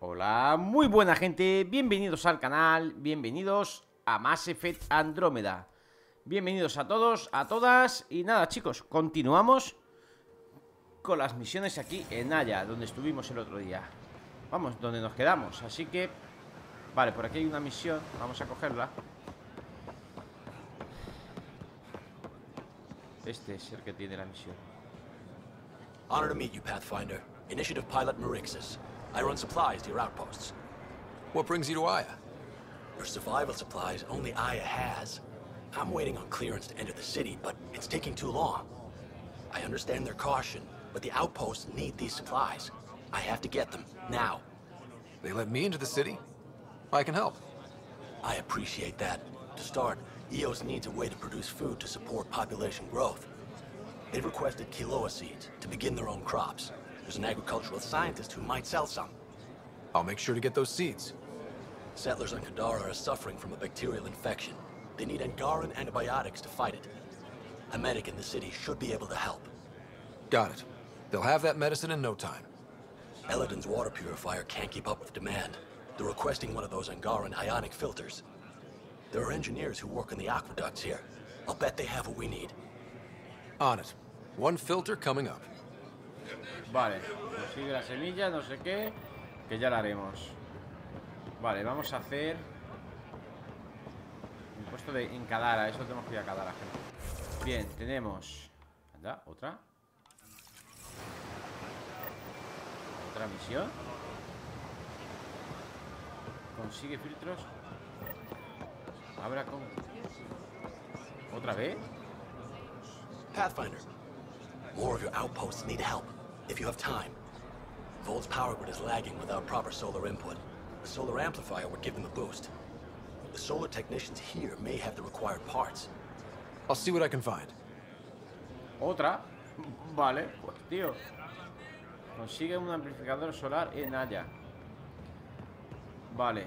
Hola, muy buena gente, bienvenidos al canal, bienvenidos a Mass Effect Andrómeda. Bienvenidos a todos, a todas. Y nada chicos, continuamos con las misiones aquí en Haya, donde estuvimos el otro día. Vamos, donde nos quedamos, así que... Vale, por aquí hay una misión, vamos a cogerla. Este es el que tiene la misión. Honor to meet you, Pathfinder. Initiative Pilot Marixus. I run supplies to your outposts. What brings you to Aya? Your survival supplies only Aya has. I'm waiting on clearance to enter the city, but it's taking too long. I understand their caution, but the outposts need these supplies. I have to get them, now. They let me into the city? I can help. I appreciate that. To start, EOS needs a way to produce food to support population growth. They've requested Kiloa seeds to begin their own crops. There's an agricultural scientist who might sell some. I'll make sure to get those seeds. Settlers on Kadara are suffering from a bacterial infection. They need Angaran antibiotics to fight it. A medic in the city should be able to help. Got it. They'll have that medicine in no time. Eladin's water purifier can't keep up with demand. They're requesting one of those Angaran ionic filters. There are engineers who work in the aqueducts here. I'll bet they have what we need. On it. One filter coming up. Vale, consigue la semilla, no sé qué, que ya la haremos. Vale, vamos a hacer un puesto de en Kadara, eso tenemos que ir a Kadara, gente. Bien, tenemos... Anda, otra. Otra misión. Consigue filtros. Habrá con... ¿Otra vez? Pathfinder, more of your outposts need help, if you have time. Volt's power grid is lagging without proper solar input. The solar amplifier would give them a boost. The solar technicians here may have the required parts. I'll see what I can find. Otra. Vale, pues tío. Consigue un amplificador solar en Haya. Vale.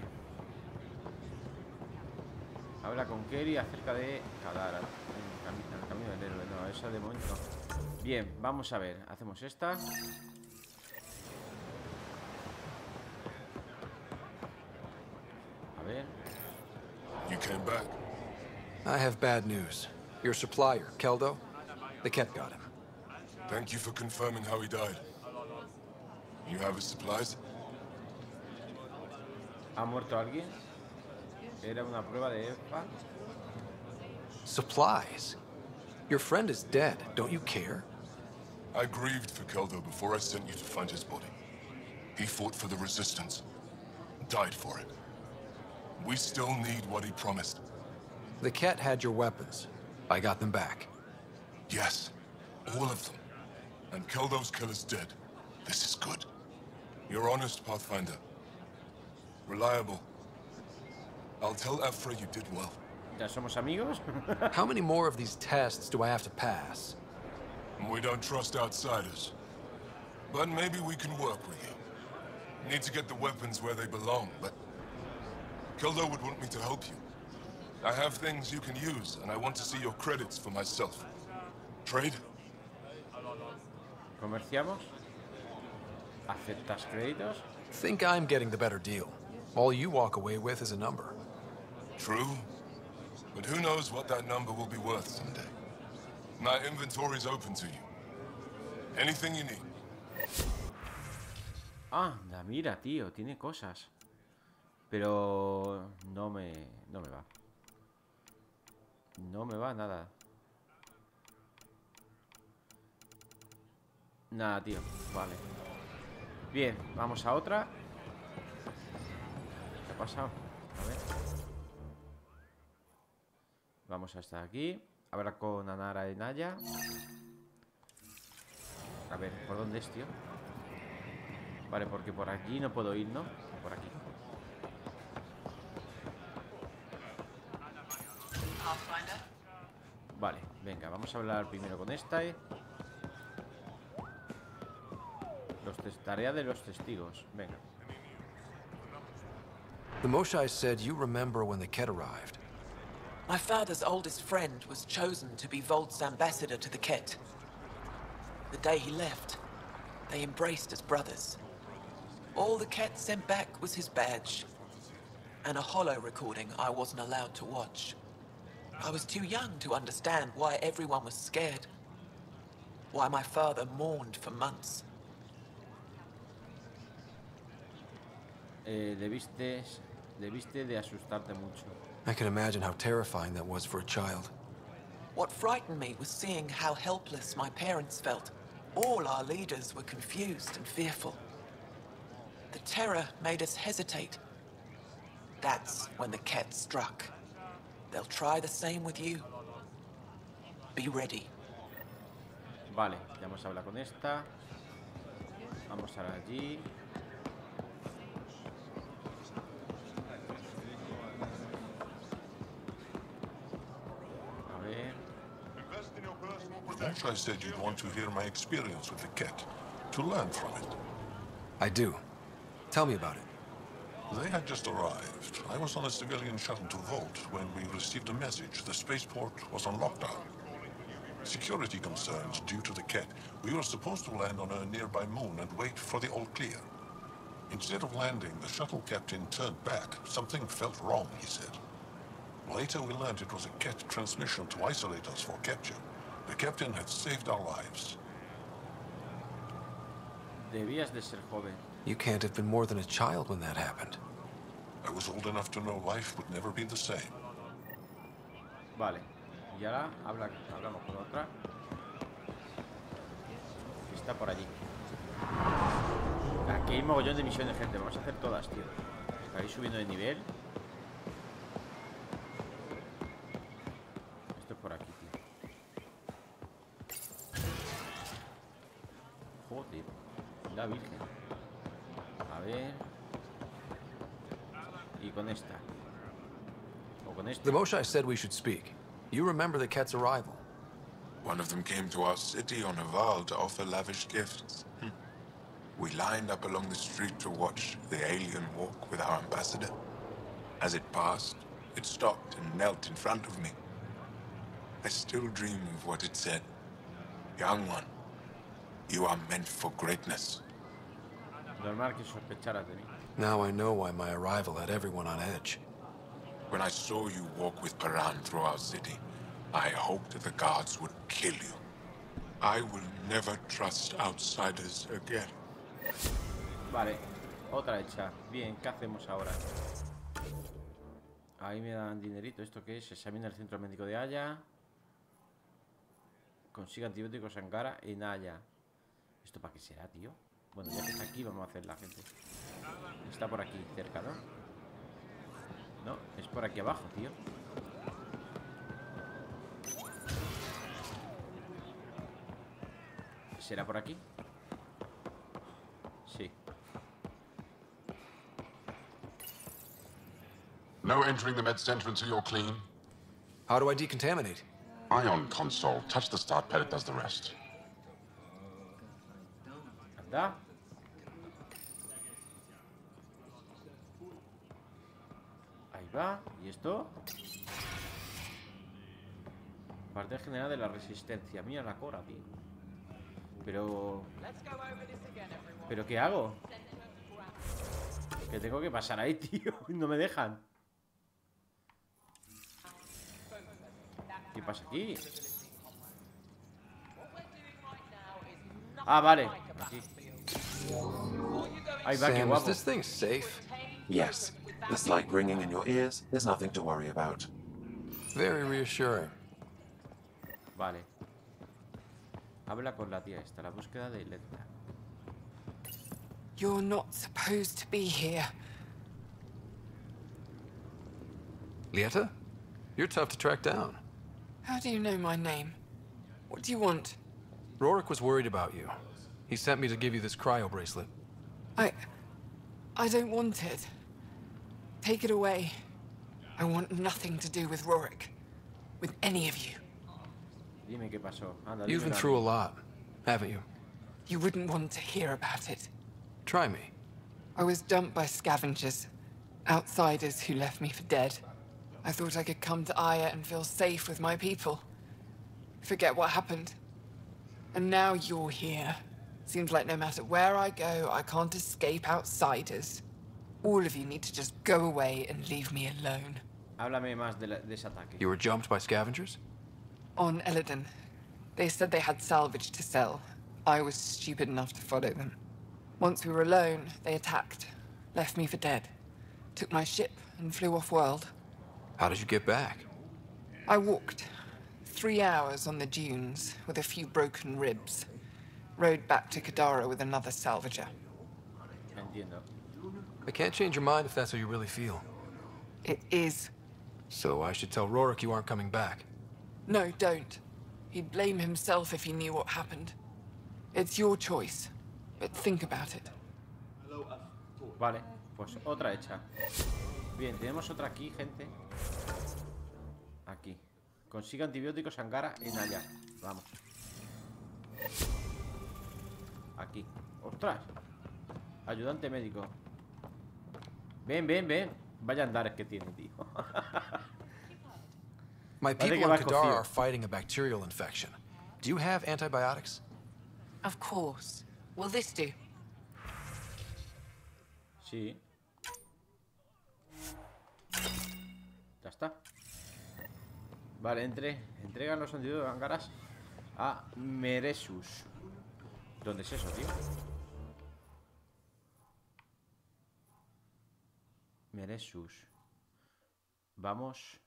Habla con Kerry acerca de Kadara. El camino del héroe. No, esa de momento no. Bien, vamos a ver. Hacemos esta. A ver. You came back. I have bad news. Your supplier, Keldo, the Ket got him. Thank you for confirming how he died. You have his supplies? ¿Ha muerto alguien? Era una prueba de EFA. Supplies? Your friend is dead. Don't you care? I grieved for Keldo before I sent you to find his body. He fought for the Resistance. Died for it. We still need what he promised. The Ket had your weapons. I got them back. Yes, all of them. And Keldo's killer's dead. This is good. You're honest, Pathfinder. Reliable. I'll tell Ephra you did well. ¿Ya somos amigos? How many more of these tests do I have to pass? We don't trust outsiders. But maybe we can work with you. Need to get the weapons where they belong, but... Keldo would want me to help you. I have things you can use, and I want to see your credits for myself. Trade? ¿Comerciamos? ¿Aceptas créditos? Think I'm getting the better deal. All you walk away with is a number. True. But who knows what that number will be worth someday. My inventory's open to you. Anything you need. Anda, mira, tío, tiene cosas. Pero no me va. No me va nada. Nada, tío, vale. Bien, vamos a otra. ¿Qué ha pasado? A ver. Vamos a estar aquí. Hablar con Anara y Naya. A ver, ¿por dónde es, tío? Vale, porque por aquí no puedo ir, ¿no? Por aquí. Vale, venga, vamos a hablar primero con esta. Tarea de los testigos. Venga. The Moshai said you remember when the Ket arrived. My father's oldest friend was chosen to be Volt's ambassador to the Ket. The day he left, they embraced as brothers. All the cat sent back was his badge. And a hollow recording I wasn't allowed to watch. I was too young to understand why everyone was scared. Why my father mourned for months. Debiste de asustarte mucho. I can imagine how terrifying that was for a child. What frightened me was seeing how helpless my parents felt. All our leaders were confused and fearful. The terror made us hesitate. That's when the cat struck. They'll try the same with you. Be ready. Vale, ya vamos a hablar con esta. Vamos a ver allí. A ver. I said you'd want to hear my experience with the cat, to learn from it. I do. Tell me about it. They had just arrived. I was on a civilian shuttle to Volt when we received a message. The spaceport was on lockdown. Security concerns due to the cat. We were supposed to land on a nearby moon and wait for the all clear. Instead of landing, the shuttle captain turned back. Something felt wrong, he said. Later we learned it was a cat transmission to isolate us for capture. The captain had saved our lives. Debías de ser joven. You can't have been more than a child when that happened. I was old enough to know life would never be the same. Vale. Y ahora hablamos con otra. Que está por allí. Aquí hay mogollón de misiones, gente. Vamos a hacer todas, tío. Estáis subiendo de nivel. Esto es por aquí, tío. Joder. La virgen. A ver. Y con esta. O con esta. The Moshai said we should speak. You remember the cat's arrival. One of them came to our city on a Val to offer lavish gifts. We lined up along the street to watch the alien walk with our ambassador. As it passed, it stopped and knelt in front of me. I still dream of what it said. Young one, you are meant for greatness. Normal que sospecharas de mí. Now I know why my arrival had everyone on edge. When I saw you walk with Paran through our city, I hoped the guards would kill you. I will never trust outsiders again. Vale, otra hecha. Bien, ¿qué hacemos ahora? Ahí me dan dinerito. ¿Esto qué es? Examina el centro médico de Haya. Consiga antibióticos Angara en Haya. ¿Esto para qué será, tío? Bueno, ya que está aquí, vamos a hacer la gente. Está por aquí cerca, ¿no? No, es por aquí abajo, tío. ¿Será por aquí? Sí. No entering the med center until you're clean. How do I decontaminate? Ion console. Touch the start pad, it does the rest. Anda. Ahí va. ¿Y esto? Parte general de la resistencia. Mira la cora, tío. Pero ¿qué hago? Que tengo que pasar ahí, tío. No me dejan. ¿Qué pasa aquí? Ah, vale. Aquí. Ahí va, qué Sam, is guapo. this thing safe? Yes. The slight ringing in your ears is nothing to worry about. Very reassuring. Vale. Habla con la tía esta, la búsqueda de Electra. You're not supposed to be here. Lieta? You're tough to track down. How do you know my name? What do you want? Rorik was worried about you. He sent me to give you this cryo bracelet. I don't want it. Take it away. I want nothing to do with Rorik. With any of you. Dime qué pasó. Anda, You've been dímelo a through a mí. lot, haven't you? You wouldn't want to hear about it. Try me. I was dumped by scavengers. Outsiders who left me for dead. I thought I could come to Aya and feel safe with my people. Forget what happened. And now you're here. Seems like no matter where I go, I can't escape outsiders. All of you need to just go away and leave me alone. Háblame más de ese ataque. You were jumped by scavengers? On Eladon. They said they had salvage to sell. I was stupid enough to follow them. Once we were alone, they attacked. Left me for dead. Took my ship and flew off-world. How did you get back? I walked. 3 hours on the dunes, with a few broken ribs. Rode back to Kadara with another salvager. Entiendo. I can't change your mind if that's how you really feel. It is. So I should tell Rorik you aren't coming back. No, don't. He'd blame himself if he knew what happened. It's your choice, but think about it. Vale, pues otra hecha. Bien, tenemos otra aquí, gente. Aquí. Consigue antibióticos Angara en allá. Vamos. Aquí. ¡Ostras! Ayudante médico. Ven, ven, ven. Vaya andares que tiene, tío. My people on Kadara are fighting a bacterial infection. Do you have antibiotics? Of course. Will this do? Sí. Ya está. Vale, entregan los antidotos de Angaras a Meresus. ¿Dónde es eso, tío? Meresus. Vamos.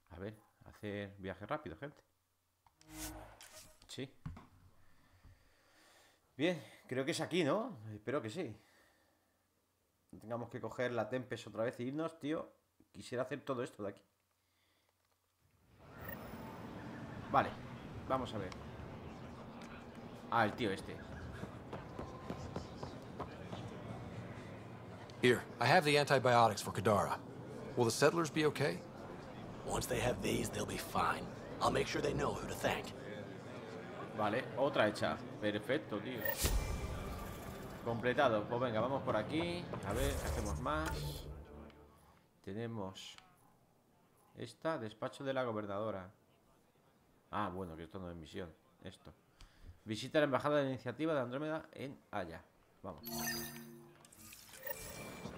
A ver, hacer viaje rápido, gente. Sí. Bien, creo que es aquí, ¿no? Espero que sí. No tengamos que coger la Tempest otra vez e irnos, tío. Quisiera hacer todo esto de aquí. Vale, vamos a ver. Ah, el tío este. Here, I have the antibiotics for Kadara. Will the settlers be okay? Once they have these, they'll be fine. I'll make sure they know who to thank. Vale, otra hecha. Perfecto, tío. Completado. Pues venga, vamos por aquí. A ver, ¿qué hacemos más? Tenemos esta, despacho de la gobernadora. Ah, bueno, que esto no es misión. Esto. Visita la embajada de la iniciativa de Andrómeda en Haya. Vamos.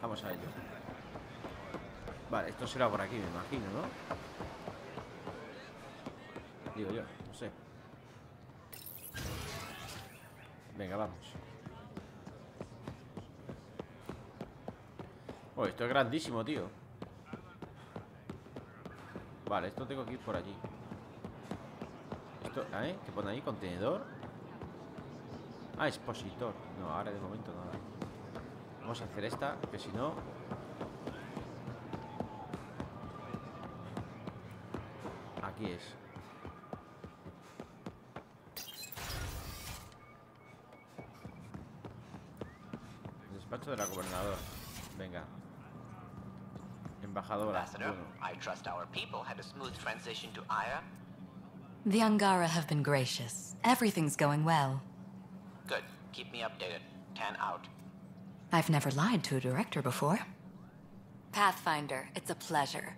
Vamos a ello. Vale, esto será por aquí, me imagino, ¿no? Digo yo, no sé. Venga, vamos. Oh, esto es grandísimo, tío. Vale, esto tengo que ir por allí. Esto, ¿eh? ¿Qué pone ahí? ¿Contenedor? Ah, expositor. No, ahora de momento nada. Vamos a hacer esta, que si no... Aquí es. Despacho de la gobernadora. Venga. Embajadora. Ambassador, Bueno. I trust our people had a smooth transition to Aya. The Angara have been gracious. Everything's going well. Good. Keep me updated. 10 out. I've never lied to a director before. Pathfinder, it's a pleasure.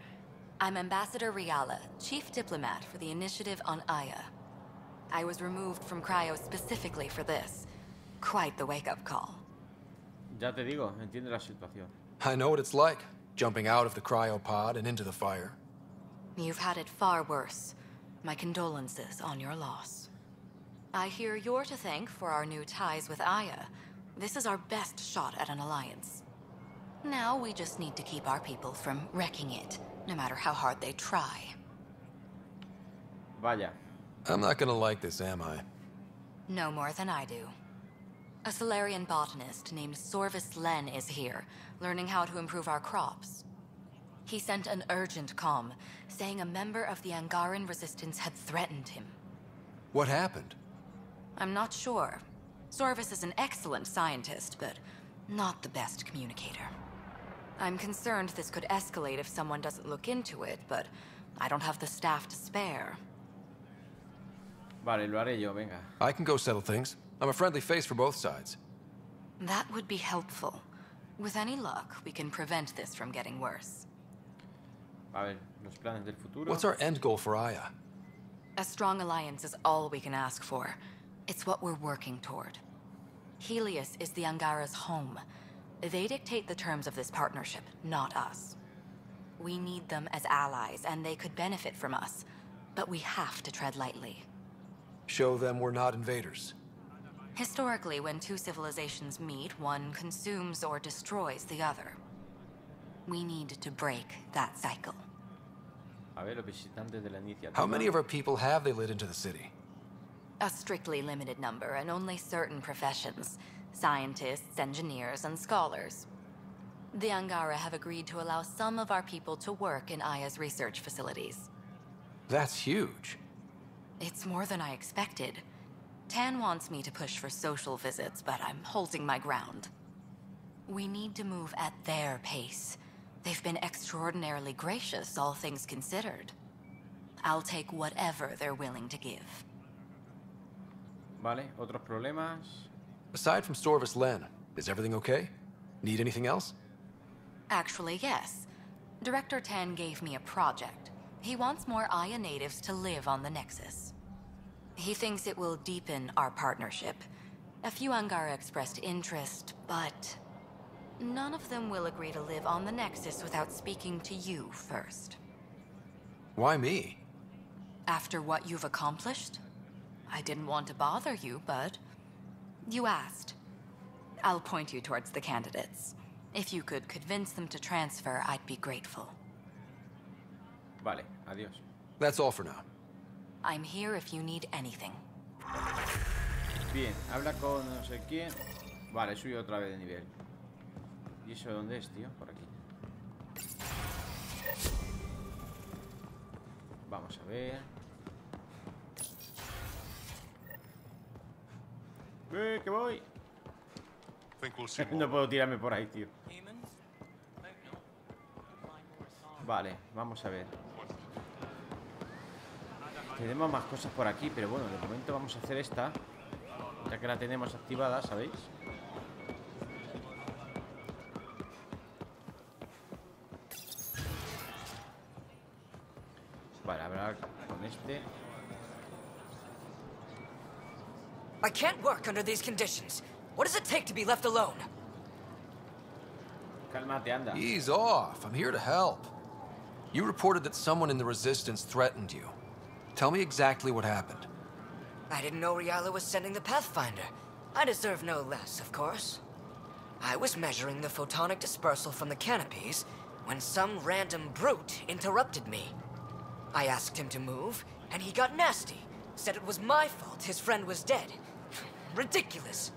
I'm Ambassador Riala, Chief Diplomat for the Initiative on Aya. I was removed from Cryo specifically for this. Quite the wake-up call. Ya te digo, entiende la situación. I know what it's like, jumping out of the cryopod and into the fire. You've had it far worse. My condolences on your loss. I hear you're to thank for our new ties with Aya. This is our best shot at an alliance. Now we just need to keep our people from wrecking it, no matter how hard they try. Vaya. I'm not gonna like this, am I? No more than I do. A Solarian botanist named Sorvis Len is here, learning how to improve our crops. He sent an urgent comm, saying a member of the Angaran resistance had threatened him. What happened? I'm not sure. Sorvis is an excellent scientist, but not the best communicator. I'm concerned this could escalate if someone doesn't look into it, but I don't have the staff to spare. Vale, lo haré yo, venga. I can go settle things. I'm a friendly face for both sides. That would be helpful. With any luck, we can prevent this from getting worse. A ver, los planes del futuro. What's our end goal for Aya? A strong alliance is all we can ask for. It's what we're working toward. Helios is the Angara's home. They dictate the terms of this partnership, not us. We need them as allies, and they could benefit from us. But we have to tread lightly. Show them we're not invaders. Historically, when two civilizations meet, one consumes or destroys the other. We need to break that cycle. A ver, los visitantes de la iniciativa. How many of our people have they let into the city? A strictly limited number, and only certain professions. Scientists, engineers, and scholars. The Angara have agreed to allow some of our people to work in Aya's research facilities. That's huge. It's more than I expected. Tan wants me to push for social visits, but I'm holding my ground. We need to move at their pace. They've been extraordinarily gracious, all things considered. I'll take whatever they're willing to give. Vale, otros problemas. Aside from Storvis Len, is everything okay? Need anything else? Actually, yes. Director Tan gave me a project. He wants more Aya natives to live on the Nexus. He thinks it will deepen our partnership. A few Angara expressed interest, but none of them will agree to live on the Nexus without speaking to you first. Why me? After what you've accomplished? I didn't want to bother you, but you asked. I'll point you towards the candidates. If you could convince them to transfer, I'd be grateful. Vale, adiós. That's all for now. I'm here if you need anything. Bien, habla con no sé quién. Vale, subió otra vez de nivel. ¿Y eso dónde es, tío? Por aquí. Vamos a ver. ¡Que voy! No puedo tirarme por ahí, tío. Vale, vamos a ver. Tenemos más cosas por aquí, pero bueno, de momento vamos a hacer esta, ya que la tenemos activada, ¿sabéis? Vale, hablar con este. I can't work under these conditions. What does it take to be left alone? Cálmate, anda. Ease off. I'm here to help. You reported that someone in the Resistance threatened you. Tell me exactly what happened. I didn't know Riala was sending the Pathfinder. I deserve no less, of course. I was measuring the photonic dispersal from the canopies when some random brute interrupted me. I asked him to move, and he got nasty. Said it was my fault his friend was dead. Ridiculous.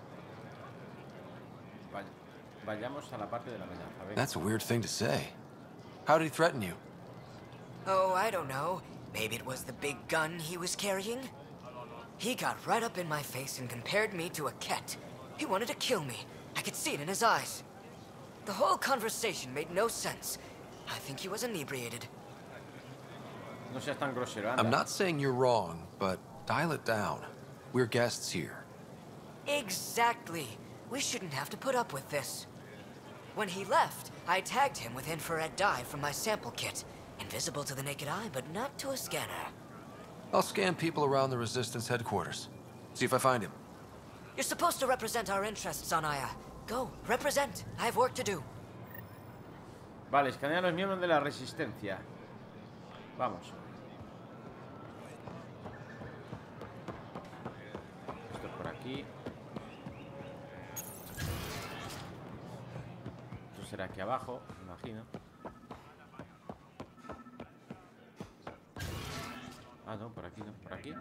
Vayamos a la parte de la amenaza. That's a weird thing to say. How did he threaten you? Oh, I don't know. Maybe it was the big gun he was carrying? He got right up in my face and compared me to a cat. He wanted to kill me. I could see it in his eyes. The whole conversation made no sense. I think he was inebriated. No seas tan grosero, anda. I'm not saying you're wrong, but dial it down. We're guests here. Exactly. We shouldn't have to put up with this. When he left, I tagged him with infrared dye from my sample kit. Invisible to the naked eye, but not to a scanner. I'll scan people around the Resistance headquarters. See if I find him. You're supposed to represent our interests on Aya. Go, represent. I have work to do. Vale, escanea a los miembros de la Resistencia. Vamos. Esto por aquí. Esto será aquí abajo, me imagino. Ah, no, por aquí no, por aquí.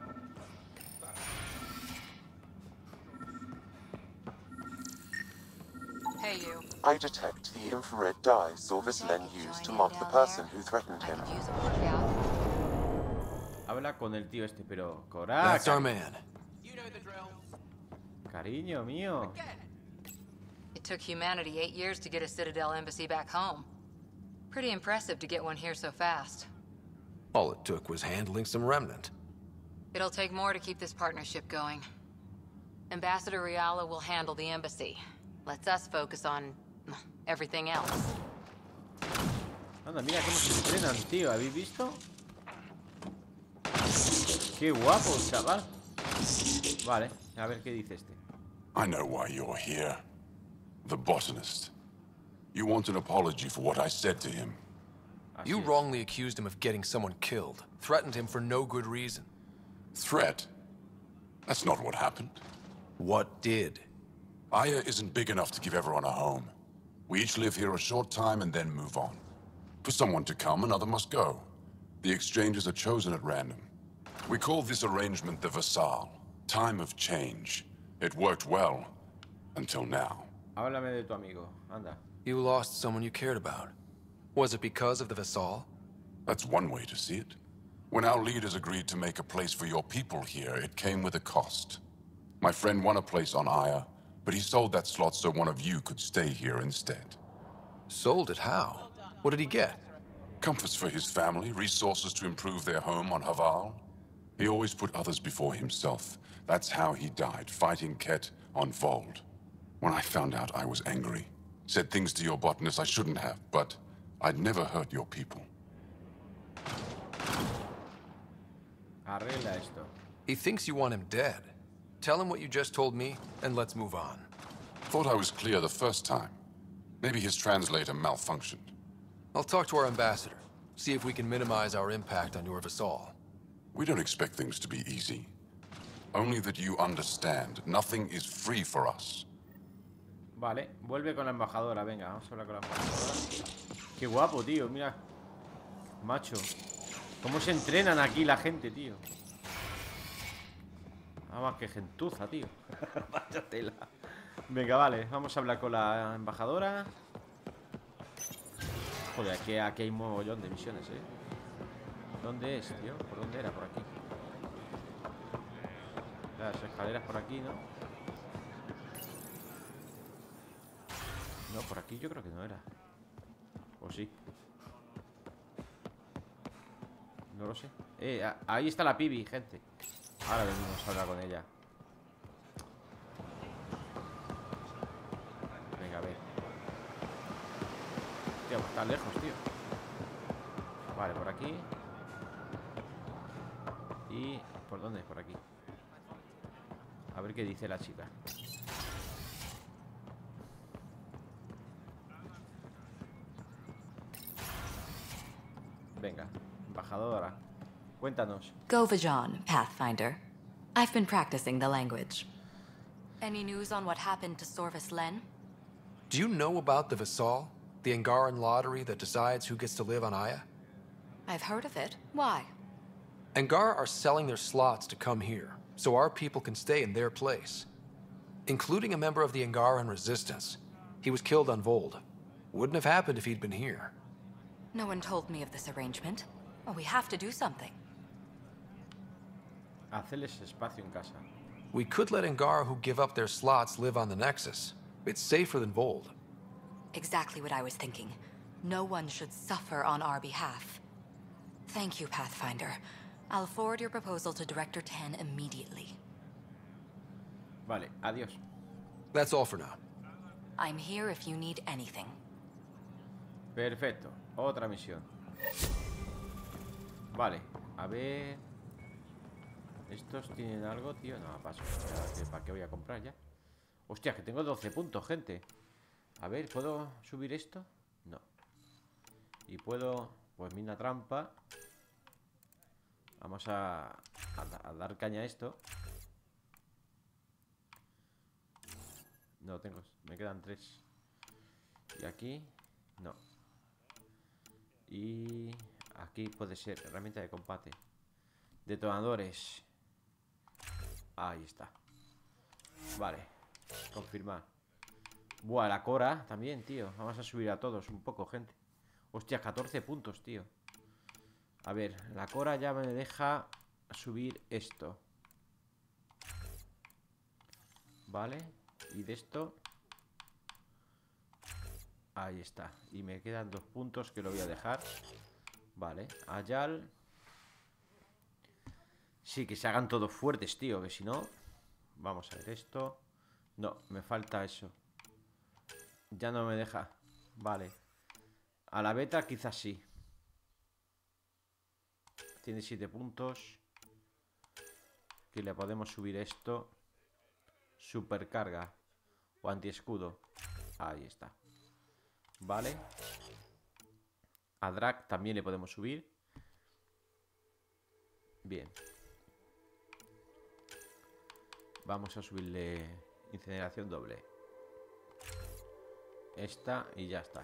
Hey, you. I detect the infrared dye Storvis Len used to mark the person who threatened him. Habla con el tío este, pero Cora. That's our man. Cariño mío. It took humanity 8 years to get a Citadel embassy back home. Pretty impressive to get one here so fast. All it took was handling some remnant. It'll take more to keep this partnership going. Ambassador Riala will handle the embassy. Lets us focus on everything else. Anda, mira cómo se entrenan, tío. ¿Habéis visto? Qué guapo, chaval. Vale. A ver qué dice este. I know why you're here. The botanist. You want an apology for what I said to him. You wrongly accused him of getting someone killed. Threatened him for no good reason. Threat? That's not what happened. What did? Aya isn't big enough to give everyone a home. We each live here a short time and then move on. For someone to come, another must go. The exchanges are chosen at random. We call this arrangement the Vassal. Time of change. It worked well. Until now. Háblame de tu amigo. Anda. You lost someone you cared about. Was it because of the Vassal? That's one way to see it. When our leaders agreed to make a place for your people here, it came with a cost. My friend won a place on Aya, but he sold that slot so one of you could stay here instead. Sold it how? What did he get? Comforts for his family, resources to improve their home on Haval. He always put others before himself. That's how he died, fighting Ket on Vold. When I found out, I was angry. Said things to your botanist I shouldn't have, but I'd never hurt your people. Arregla esto. He thinks you want him dead. Tell him what you just told me, and let's move on. Thought I was clear the first time. Maybe his translator malfunctioned. I'll talk to our ambassador. See if we can minimize our impact on your Vassal. We don't expect things to be easy. Only that you understand, nothing is free for us. Vale, vuelve con la embajadora. Venga, vamos a hablar con la embajadora. Qué guapo, tío, mira. Macho. ¿Cómo se entrenan aquí la gente, tío? Nada más que gentuza, tío. Vaya tela. Venga, vale, vamos a hablar con la embajadora. Joder, aquí hay un mogollón de misiones, ¿eh? ¿Dónde es, tío? ¿Por dónde era? Por aquí. Las escaleras por aquí, ¿no? No, por aquí yo creo que no era. ¿O sí? No lo sé. Ahí está la pibi, gente. Ahora venimos a hablar con ella. Venga, a ver. Tío, pues está lejos, tío. Vale, por aquí. ¿Y por dónde? Por aquí. A ver qué dice la chica. Venga, embajadora. Cuéntanos. Go Vajon, Pathfinder. I've been practicing the language. Any news on what happened to Sorvis Len? Do you know about the Vassal? The Angaran lottery that decides who gets to live on Aya? I've heard of it. Why? Angar are selling their slots to come here, so our people can stay in their place. Including a member of the Angaran resistance. He was killed on Vold. Wouldn't have happened if he'd been here. No one told me of this arrangement. Well, we have to do something. Hacerles espacio en casa. We could let Angar who give up their slots live on the Nexus. It's safer than Vold. Exactly what I was thinking. No one should suffer on our behalf. Thank you, Pathfinder. I'll forward your proposal to Director 10 immediately. Vale, adiós. That's all for now. I'm here if you need anything. Perfecto. Otra misión. Vale, a ver. ¿Estos tienen algo, tío? No, paso. ¿Para qué voy a comprar ya? Hostia, que tengo 12 puntos, gente. A ver, ¿puedo subir esto? No. Y puedo... Pues mina trampa. Vamos a dar caña a esto. No tengo... Me quedan 3. Y aquí... No. Y... Aquí puede ser herramienta de combate. Detonadores. Ahí está. Vale. Confirmar. Buah, la Cora también, tío. Vamos a subir a todos un poco, gente. Hostia, 14 puntos, tío. A ver, la Cora ya me deja subir esto. Vale. Y de esto... Ahí está. Y me quedan 2 puntos que lo voy a dejar. Vale. Ayal. Sí, que se hagan todos fuertes, tío. Que si no... Vamos a ver esto. No, me falta eso. Ya no me deja. Vale. A la beta quizás sí. Tiene 7 puntos. Que le podemos subir esto. Supercarga. O antiescudo. Ahí está. Vale. A Drac también le podemos subir. Bien. Vamos a subirle incineración doble. Esta y ya está.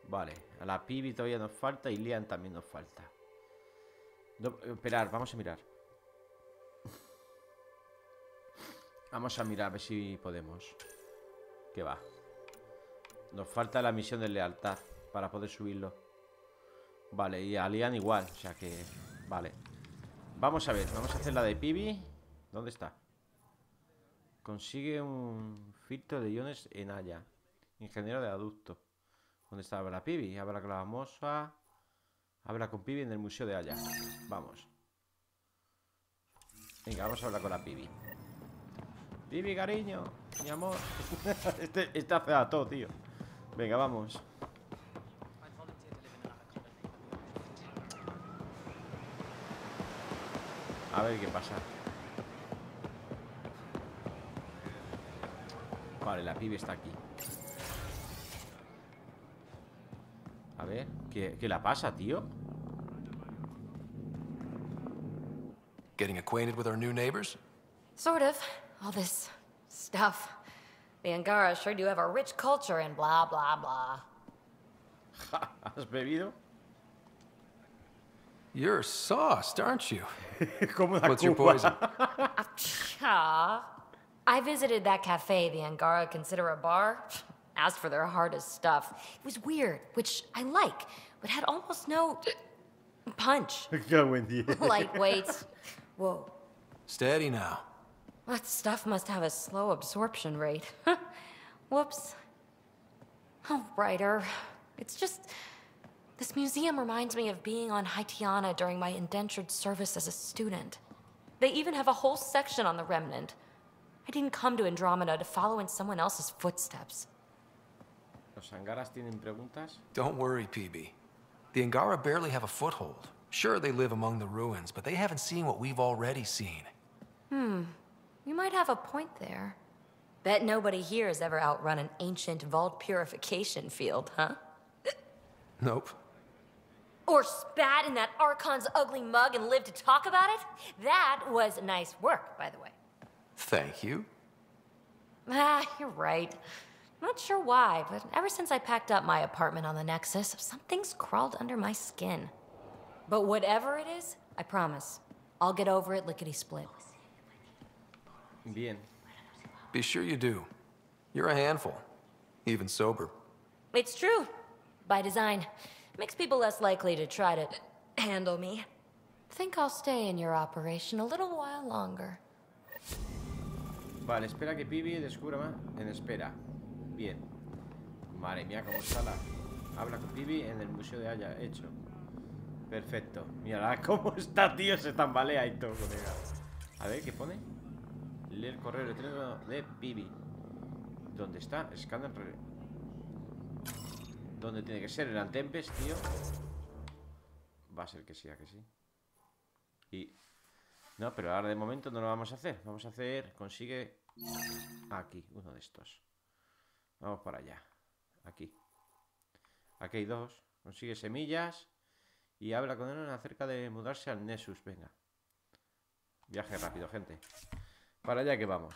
Vale, a la Pibi todavía nos falta y Liam también nos falta. No, esperar, vamos a mirar. Vamos a mirar a ver si podemos. Que va. Nos falta la misión de lealtad para poder subirlo. Vale, y a Liam igual, o sea que... Vale. Vamos a ver, vamos a hacer la de Pibi. ¿Dónde está? Consigue un filtro de iones en Haya. Ingeniero de aducto. ¿Dónde está la Pibi? Habla con la moza. Habla con Pibi en el museo de Haya. Vamos. Venga, vamos a hablar con la Pibi. Pibi, cariño. Mi amor. Este hace a todo, tío. Venga, vamos. A ver qué pasa. Vale, la Pibi está aquí. A ver, ¿qué la pasa, tío? Getting acquainted with our new neighbors? Sort of. All this stuff. The Angara sure do have a rich culture and blah, blah, blah. ¿Has bebido? You're sauced, aren't you? What's your poison? I visited that cafe the Angara consider a bar. Asked for their hardest stuff. It was weird, which I like, but had almost no punch. Lightweight. Whoa. Steady now. That stuff must have a slow absorption rate. Whoops. Oh, writer. It's just... This museum reminds me of being on Haitiana during my indentured service as a student. They even have a whole section on the Remnant. I didn't come to Andromeda to follow in someone else's footsteps. ¿Los Angaras tienen preguntas? Don't worry, PB. The Angara barely have a foothold. Sure, they live among the ruins, but they haven't seen what we've already seen. You might have a point there. Bet nobody here has ever outrun an ancient vault purification field, huh? Nope. Or spat in that Archon's ugly mug and lived to talk about it? That was nice work, by the way. Thank you. You're right. Not sure why, but ever since I packed up my apartment on the Nexus, something's crawled under my skin. But whatever it is, I promise, I'll get over it lickety-split. Bien. Be sure you do. You're a handful, even sober. It's true. By design. Makes people less likely to try to handle me. Think I'll stay in your operation a little while longer. Vale, espera que Pibi descubra más. En espera. Bien. Madre mía, cómo está la... Habla con Pibi en el museo de Haya. Hecho. Perfecto. Mira cómo está, tío. Se tambalea y todo, colega. A ver, ¿qué pone? Lee el correo electrónico de Pibi. ¿Dónde está? Escáner... ¿Dónde tiene que ser? ¿En Antempes, tío? Va a ser que sí, a que sí. Y... No, pero ahora de momento no lo vamos a hacer. Vamos a hacer... Consigue... Aquí, uno de estos. Vamos para allá. Aquí. Aquí hay dos. Consigue semillas. Y habla con él acerca de mudarse al Nessus. Venga. Viaje rápido, gente. Para allá que vamos.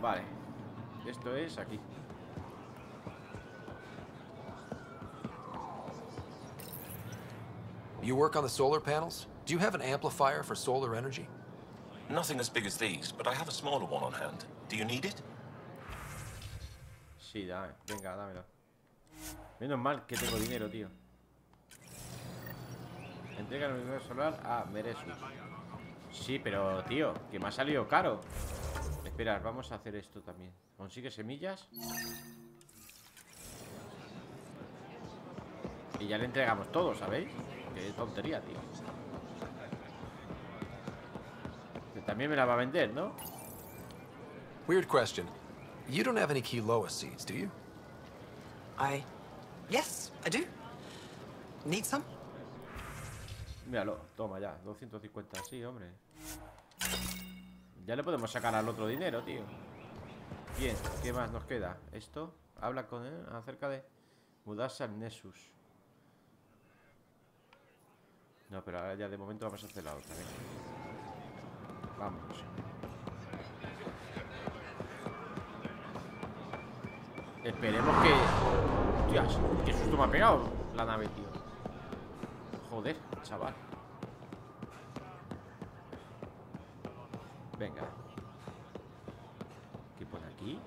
Vale. Esto es aquí. You work on the solar panels? Do you have an amplifier for solar energy? Nothing as big as these, but I have a smaller one on hand. Do you need it? Sí, dame. Venga, dámelo. Menos mal que tengo dinero, tío. Entrega el universo solar a Meresus. Sí, pero, tío, que me ha salido caro. Esperad, vamos a hacer esto también. Consigue semillas. Y ya le entregamos todo, ¿sabéis? Qué tontería, tío. Que también me la va a vender, ¿no? Weird question. You don't have any Kiloa seeds, do you? I Yes, I do. Need some? Míralo, toma ya, 250, sí, hombre. Ya le podemos sacar al otro dinero, tío. Bien, ¿qué más nos queda? Esto, habla con él acerca de mudarse al Nessus. No, pero ahora ya de momento vamos a hacer la otra, venga. Vamos. Esperemos que... Hostias, qué susto me ha pegado la nave, tío. Joder, chaval. Venga. ¿Qué pone aquí?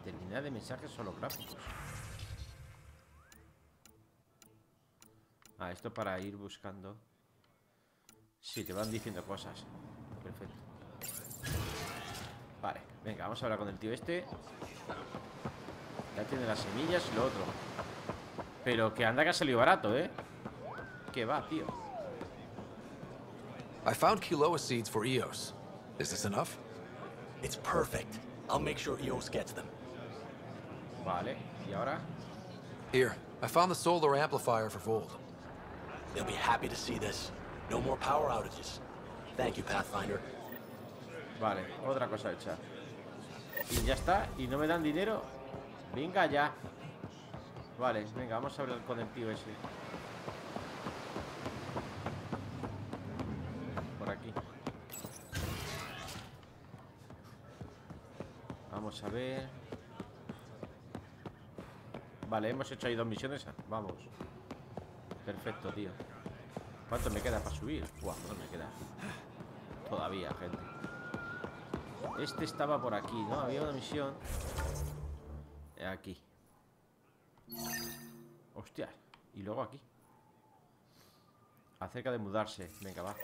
Terminal de mensajes holográficos. Ah, esto para ir buscando. Sí, te van diciendo cosas. Perfecto. Vale, venga, vamos a hablar con el tío este. Ya tiene las semillas y lo otro. Pero que anda que ha salido barato, ¿eh? Que va, tío. I found Kiloa seeds for Eos. Is this enough? It's perfect. I'll make sure Eos gets them. Vale, ¿y ahora? Here, I found the solar amplifier for Vold. They'll be happy to see this. No more power outages. Thank you, Pathfinder. Vale, otra cosa hecha. Y ya está, y no me dan dinero. Venga ya. Vale, venga, vamos a hablar con el tío ese. Por aquí. Vamos a ver. Vale, hemos hecho ahí 2 misiones. Vamos. Perfecto, tío. ¿Cuánto me queda para subir? Buah, no me queda todavía, gente. Este estaba por aquí, ¿no? Había una misión aquí. Hostia. Y luego aquí. Acerca de mudarse. Venga, va.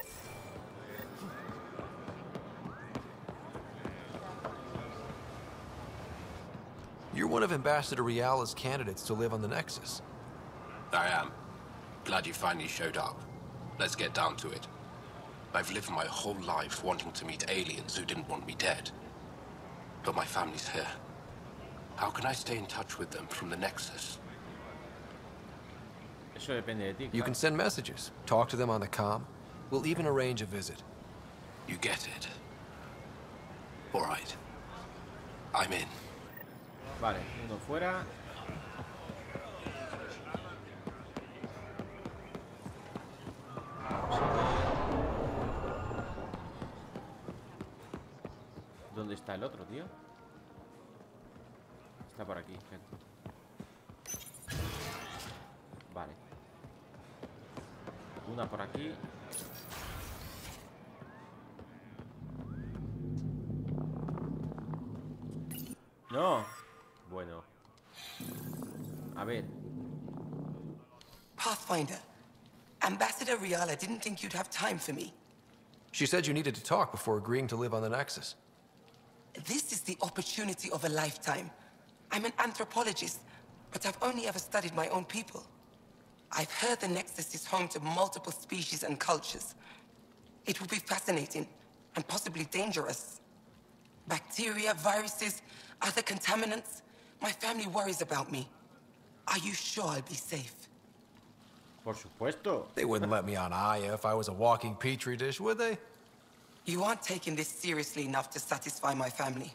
You're one of Ambassador Riala's candidates to live on the Nexus. I am. Glad you finally showed up. Let's get down to it. I've lived my whole life wanting to meet aliens who didn't want me dead. But my family's here. How can I stay in touch with them from the Nexus? Eso depende de ti. You can send messages, talk to them on the comm. We'll even arrange a visit. You get it. All right. I'm in. Vale, uno fuera. Vamos a ver. ¿Dónde está el otro, tío? Está por aquí, gente. Vale. Una por aquí. No. Bueno. A ver. Pathfinder, Ambassador Riala didn't think you'd have time for me. She said you needed to talk before agreeing to live on the Nexus. This is the opportunity of a lifetime. I'm an anthropologist, but I've only ever studied my own people. I've heard the Nexus is home to multiple species and cultures. It will be fascinating and possibly dangerous. Bacteria, viruses, other contaminants. My family worries about me. Are you sure I'll be safe? Por supuesto. They wouldn't let me on Aya if I was a walking petri dish, would they? You aren't taking this seriously enough to satisfy my family.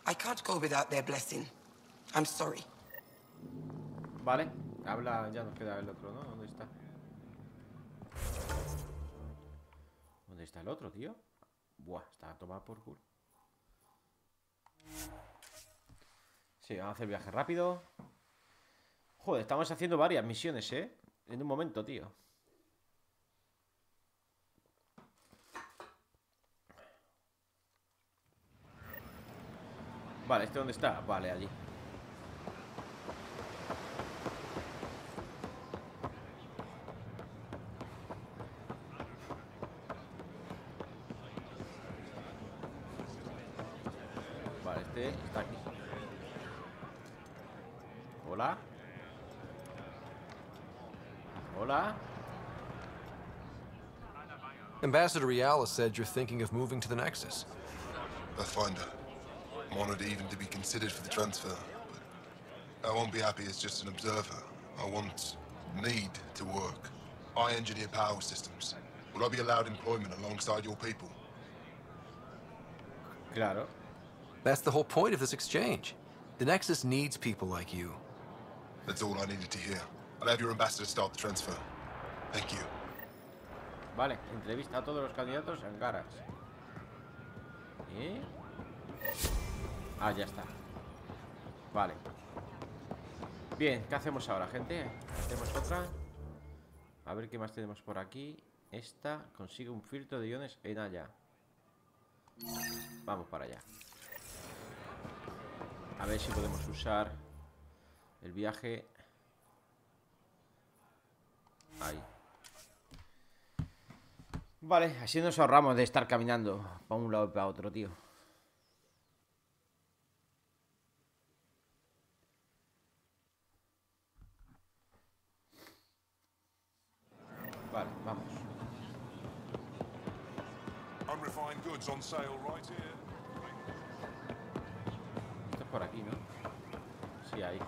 I can't go without their blessing. I'm sorry. Vale. Habla, ya nos queda el otro, ¿no? ¿Dónde está? ¿Dónde está el otro, tío? Buah, está a tomar por culo. Sí, vamos a hacer viaje rápido. Joder, estamos haciendo varias misiones, ¿eh? En un momento, tío. Vale, ¿este dónde está? Vale, allí. Vale, este está aquí. Hola. Hola. Ambassador Riala said you're thinking of moving to the Nexus. Pathfinder. I'm honored even to be considered for the transfer, but I won't be happy as just an observer. need to work. I engineer power systems. Will I be allowed employment alongside your people? Claro. That's the whole point of this exchange. The Nexus needs people like you. That's all I needed to hear. I'll have your ambassador start the transfer. Thank you. Vale, entrevista a todos los candidatos en caras. ¿Eh? Ah, ya está. Vale. Bien, ¿qué hacemos ahora, gente? Hacemos otra. A ver qué más tenemos por aquí. Esta consigue un filtro de iones en allá. Vamos para allá. A ver si podemos usar el viaje. Ahí. Vale, así nos ahorramos de estar caminando para un lado y para otro, tío. Vale, vamos. Unrefined goods on sale right here. Esto es por aquí, ¿no? Sí, ahí.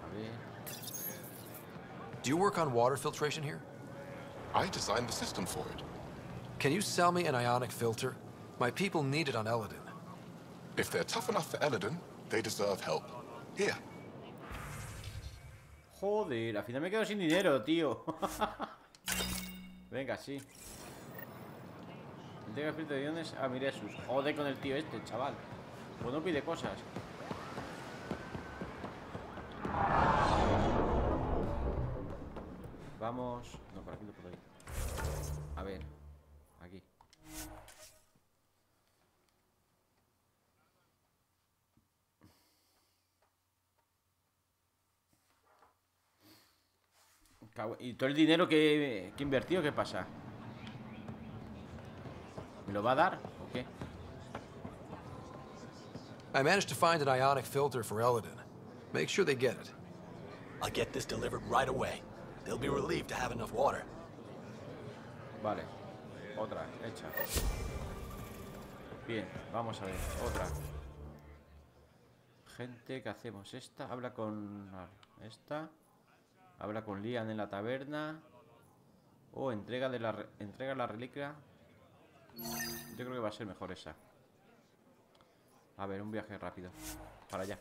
A ver. Do you work on water filtration here? I designed the system for it. Can you sell me an ionic filter? My people need it on Eladin. If they're tough enough for Eladin, they deserve help. Here. Joder, al final me quedo sin dinero, tío. Venga, sí. Entrega filtro de iones a Miresus. Joder con el tío este, chaval. Pues no pide cosas. Vamos. No, por aquí no puedo ir. A ver. Aquí. ¿Y todo el dinero que he invertido, qué pasa? ¿Me lo va a dar o qué? I managed to find an ionic filter for Eladin. Make sure they get it. I'll get this delivered right away. They'll be relieved to have enough water. Vale. Otra, hecha. Bien, vamos a ver. Otra. Gente, ¿qué hacemos? Esta, habla con... Esta. Habla con Lian en la taberna. O entrega la reliquia. Yo creo que va a ser mejor esa. A ver, un viaje rápido. Para allá.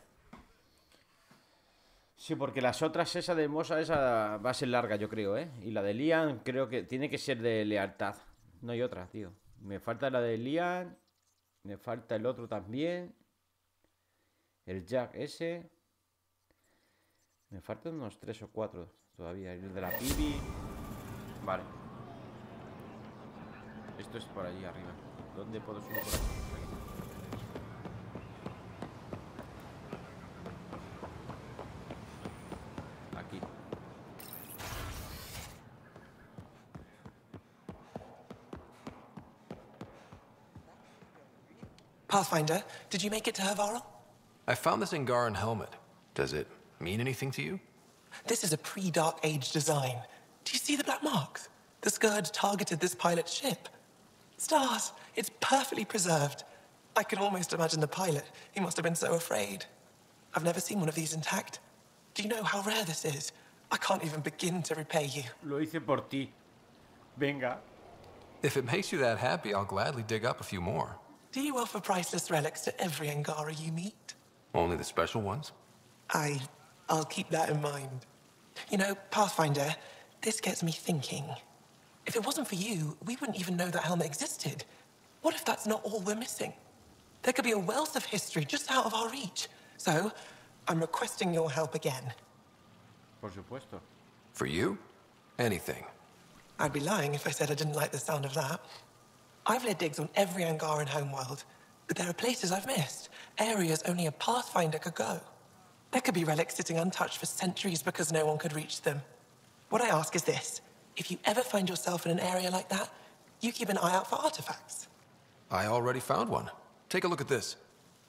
Sí, porque las otras, esa de Mosa, esa va a ser larga, yo creo, ¿eh? Y la de Lian creo que tiene que ser de lealtad. No hay otra, tío. Me falta la de Lian. Me falta el otro también. El Jack ese. Me faltan unos 3 o 4 todavía. El de la Pibi. Vale. Esto es por allí arriba. ¿Dónde puedo subir por aquí? Aquí. Pathfinder, did you make it to Hervarl? I found this Angaran helmet. Does it mean anything to you? This is a pre-Dark Age design. Do you see the black marks? The Scourge targeted this pilot's ship. Stars, it's perfectly preserved. I can almost imagine the pilot. He must have been so afraid. I've never seen one of these intact. Do you know how rare this is? I can't even begin to repay you. Lo hice por ti. Venga. If it makes you that happy, I'll gladly dig up a few more. Do you offer priceless relics to every Angara you meet? Only the special ones? I'll keep that in mind. You know, Pathfinder, this gets me thinking. If it wasn't for you, we wouldn't even know that helmet existed. What if that's not all we're missing? There could be a wealth of history just out of our reach. So, I'm requesting your help again. Por supuesto. For you? Anything. I'd be lying if I said I didn't like the sound of that. I've led digs on every Angaran homeworld, but there are places I've missed, areas only a Pathfinder could go. There could be relics sitting untouched for centuries because no one could reach them. What I ask is this. If you ever find yourself in an area like that, you keep an eye out for artifacts. I already found one. Take a look at this.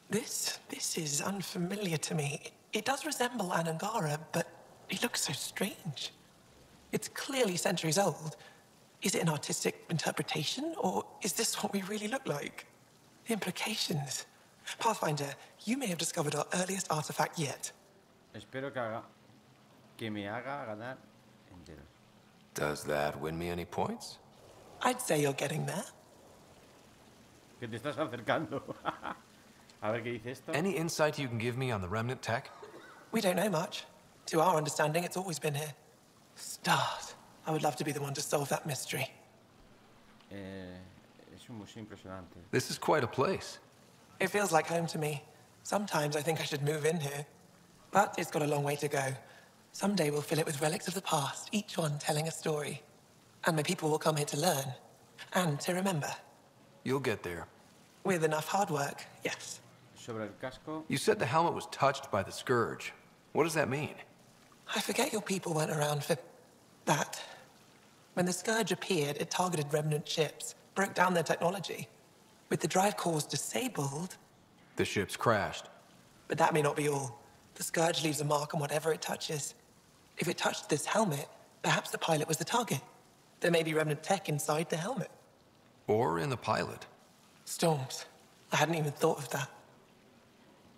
This is unfamiliar to me. It does resemble an Angara, but it looks so strange. It's clearly centuries old. Is it an artistic interpretation, or is this what we really look like? The implications. Pathfinder, you may have discovered our earliest artifact yet. Espero que me haga ganar enteros. Does that win me any points? I'd say you're getting there. Que te estás acercando. A ver qué dice esto. Any insight you can give me on the remnant tech? We don't know much. To our understanding, it's always been here. Stars. I would love to be the one to solve that mystery. Es un museo impresionante. This is quite a place. It feels like home to me. Sometimes I think I should move in here. But it's got a long way to go. Someday we'll fill it with relics of the past, each one telling a story. And my people will come here to learn. And to remember. You'll get there. With enough hard work, yes. Sobre el casco. You said the helmet was touched by the Scourge. What does that mean? I forget your people weren't around for that. When the Scourge appeared, it targeted remnant ships, broke down their technology. With the drive cores disabled... The ships crashed. But that may not be all. The Scourge leaves a mark on whatever it touches. If it touched this helmet, perhaps the pilot was the target. There may be remnant tech inside the helmet. Or in the pilot. Storms. I hadn't even thought of that.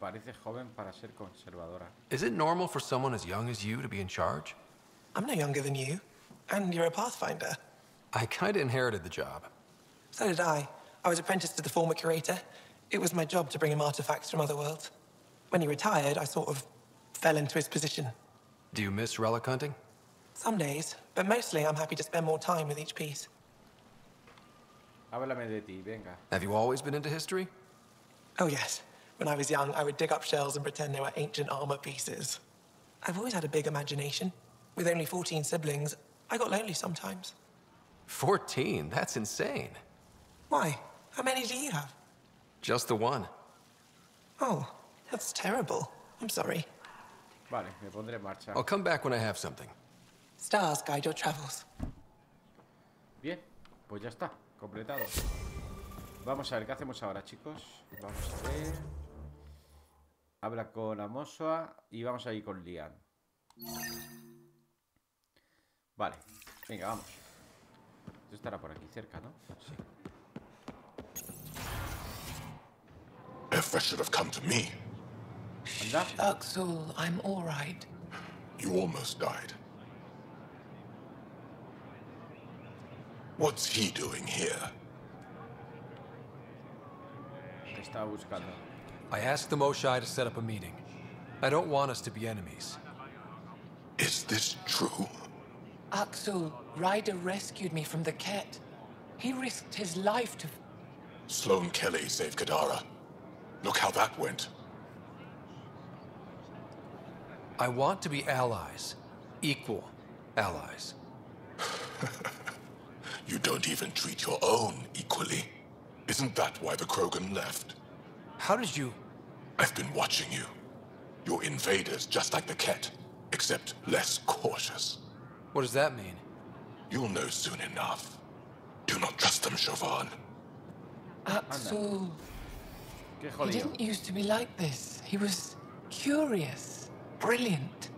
Parece joven para ser conservadora. Is it normal for someone as young as you to be in charge? I'm no younger than you. And you're a Pathfinder. I kinda inherited the job. So did I. I was apprenticed to the former curator. It was my job to bring him artifacts from other worlds. When he retired, I sort of fell into his position. Do you miss relic hunting? Some days, but mostly I'm happy to spend more time with each piece. Háblame de ti, venga. Have you always been into history? Oh yes. When I was young, I would dig up shells and pretend they were ancient armor pieces. I've always had a big imagination. With only 14 siblings, I got lonely sometimes. 14? That's insane. Why? How many do you have? Just the one. Oh, that's terrible. I'm sorry. Vale, me pondré en marcha. I'll come back when I have something. Stars guide your travels. Bien, pues ya está, completado. Vamos a ver qué hacemos ahora, chicos. Vamos a ver. Habla con Amosua y vamos a ir con Lian. Vale, venga, vamos. Esto estará por aquí cerca, ¿no? Sí. Effa should have come to me. Anda. Axel, I'm all right. You almost died. What's he doing here? Te estaba buscando. I asked the Moshai to set up a meeting. I don't want us to be enemies. Is this true? Axel, Ryder rescued me from the Ket. He risked his life to... Sloane Kelly saved Kadara. Look how that went. I want to be allies. Equal allies. You don't even treat your own equally. Isn't that why the Krogan left? How did you... I've been watching you. You're invaders just like the Ket, except less cautious. What does that mean? You'll know soon enough. Do not trust them, Chauvin. Axel... He didn't used to be like this. He was curious, brilliant.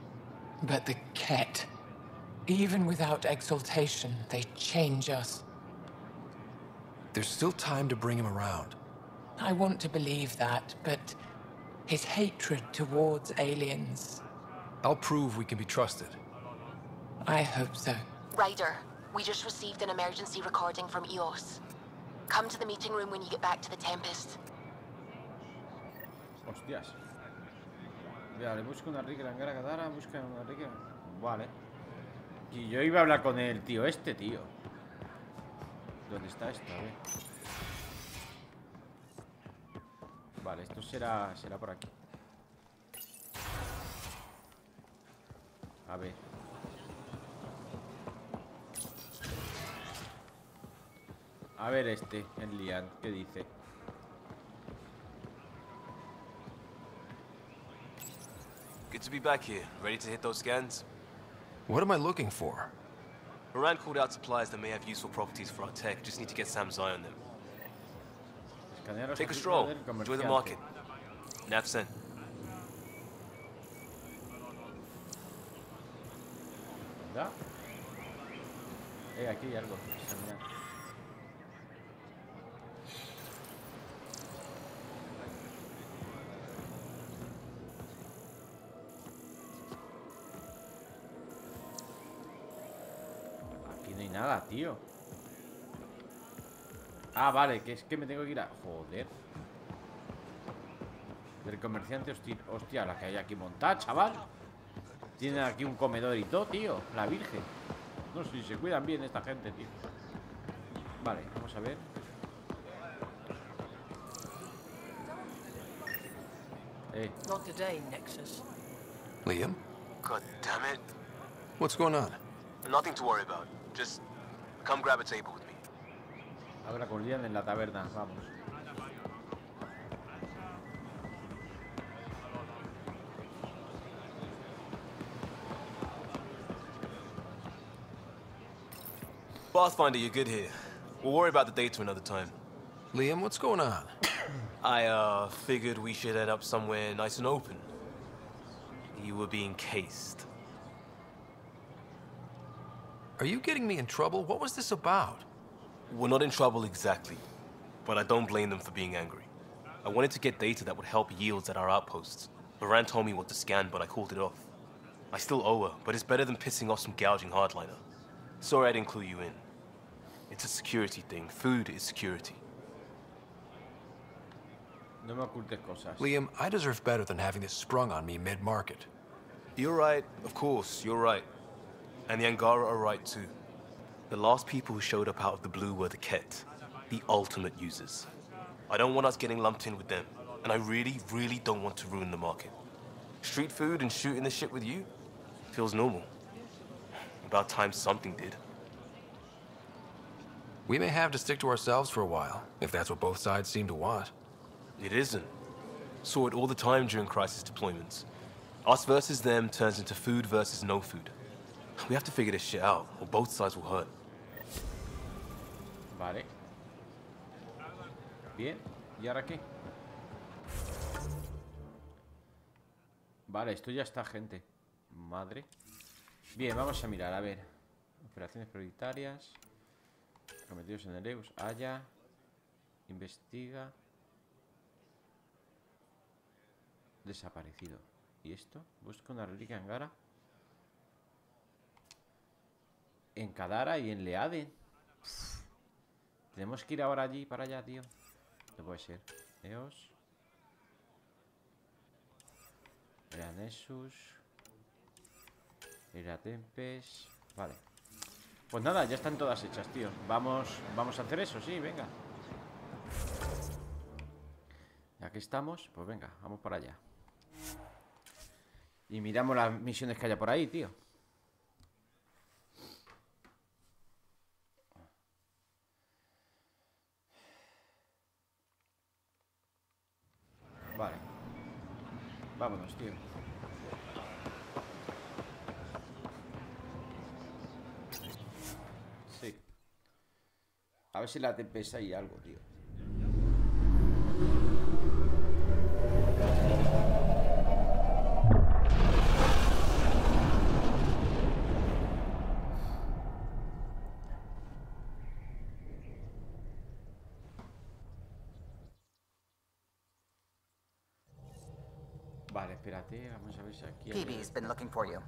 But the Ket, even without exaltation, they change us. There's still time to bring him around. I want to believe that, but his hatred towards aliens... I'll prove we can be trusted. I hope so. Ryder, we just received an emergency recording from EOS. Come to the meeting room when you get back to the Tempest. Hostias. Vale, busca una rica langara Kadara, busca una rica... Vale. Y yo iba a hablar con el tío este, tío. ¿Dónde está esto? A ver. Vale, esto será por aquí. A ver. A ver este, el Lian, ¿qué dice? Good to be back here. Ready to hit those scans? What am I looking for? Moran called out supplies that may have useful properties for our tech. Just need to get Sam's eye on them. Take a stroll. Enjoy the market. Nav sent. ¿Verdad? Aquí hay algo. Examinar. nada, tío. Ah, vale, que es que me tengo que ir a... Joder. Del comerciante hostil. Hostia, la que hay aquí montada, chaval. Tienen aquí un comedor y todo, tío. La virgen. No sé si se cuidan bien esta gente, tío. Vale, vamos a ver. Not today, Nexus. Liam? God damn it. What's going on? Nothing to worry about. Just come grab a table with me. Habla con Liam en la taberna, vamos. Pathfinder, you're good here. We'll worry about the data another time. Liam, what's going on? I, figured we should head up somewhere nice and open. You were being cased. Are you getting me in trouble? What was this about? We're not in trouble exactly, but I don't blame them for being angry. I wanted to get data that would help yields at our outposts. Moran told me what to scan, but I called it off. I still owe her, but it's better than pissing off some gouging hardliner. Sorry I didn't clue you in. It's a security thing. Food is security. No me ocultes cosas. Liam, I deserve better than having this sprung on me mid-market. You're right. Of course, you're right. And the Angara are right too. The last people who showed up out of the blue were the Ket, the ultimate users. I don't want us getting lumped in with them, and I really, really don't want to ruin the market. Street food and shooting the shit with you feels normal. About time something did. We may have to stick to ourselves for a while, if that's what both sides seem to want. It isn't. Saw it all the time during crisis deployments. Us versus them turns into food versus no food. We have to figure this shit out, or both sides will hurt. Vale. Bien. ¿Y ahora qué? Vale, esto ya está, gente. Madre. Bien, vamos a mirar, a ver. Operaciones prioritarias. Cometidos en el EUS. Haya. Investiga. Desaparecido. ¿Y esto? Busca una reliquia en Gara. En Kadara y en Leaden. Tenemos que ir ahora allí, para allá, tío. No puede ser. EOS. Era Nessus. Era Tempest. Vale. Pues nada, ya están todas hechas, tío. Vamos a hacer eso, sí, venga. Ya que estamos, pues venga, vamos para allá. Y miramos las misiones que haya por ahí, tío. Vale. Vámonos, tío. Sí. A ver si la TPS hay algo, tío. Vale, espérate, vamos a ver si aquí hay... PB's been looking for you.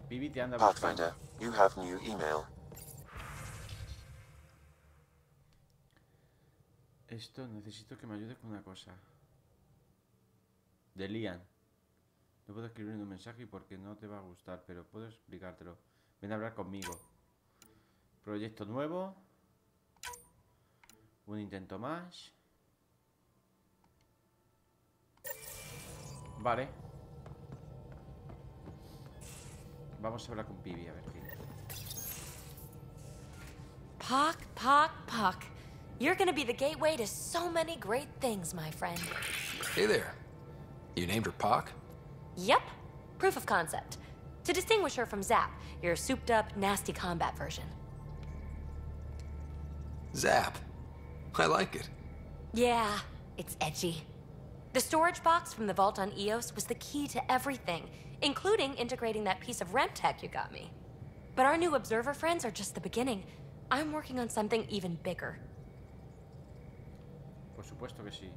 PB te anda Pathfinder, you have new email. Esto, necesito que me ayudes con una cosa. De Lian. No puedo escribir un mensaje porque no te va a gustar, pero puedo explicártelo. Ven a hablar conmigo. Proyecto nuevo. Un intento más. Vale. Vamos a hablar con Pibi, a ver qué. Puck. You're gonna be the gateway to so many great things, my friend. Hey there. You named her Pock? Yep. Proof of concept. To distinguish her from Zap, your souped-up, nasty combat version. Zap. I like it. Yeah, it's edgy. The storage box from the vault on Eos was the key to everything, including integrating that piece of REM tech you got me. But our new observer friends are just the beginning. I'm working on something even bigger. Por supuesto que sí.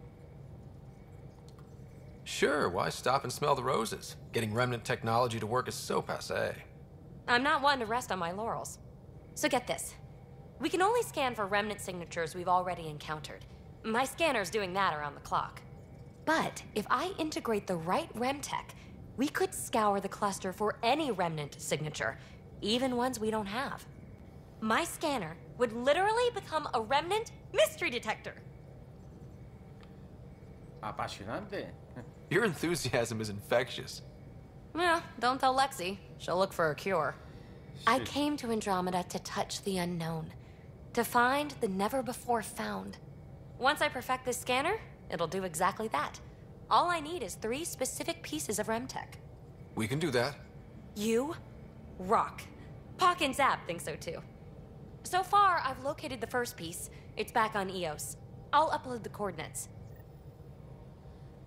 Sure, why stop and smell the roses? Getting remnant technology to work is so passé. I'm not one to rest on my laurels. So get this. We can only scan for remnant signatures we've already encountered. My scanner's doing that around the clock. But if I integrate the right remtech, we could scour the cluster for any remnant signature, even ones we don't have. My scanner would literally become a remnant mystery detector. Apasionante. Your enthusiasm is infectious. Yeah, don't tell Lexi. She'll look for a cure. I came to Andromeda to touch the unknown, to find the never-before-found. Once I perfect this scanner, it'll do exactly that. All I need is 3 specific pieces of remtech. We can do that. You rock. Pock and Zap think so too. So far, I've located the first piece. It's back on EOS. I'll upload the coordinates.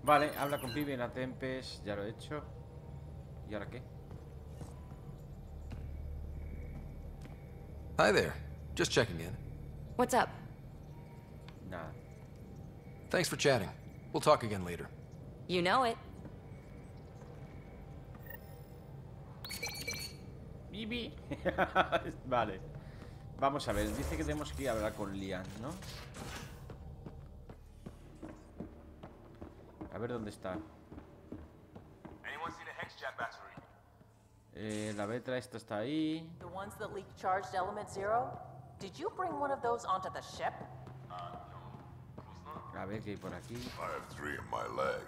Vale, habla con Pibi en la Tempest. Ya lo he hecho. ¿Y ahora qué? Hi there. Just checking in. What's up? Nada. Thanks for chatting. We'll talk again later. You know it. Bibi. Vale. Vamos a ver. Dice que tenemos que ir a hablar con Lian, ¿no? A ver dónde está. La beta esta está ahí. The ones that leaked charged element 0? Did you bring one of those onto the ship? A ver qué hay por aquí. I have 3 in my leg.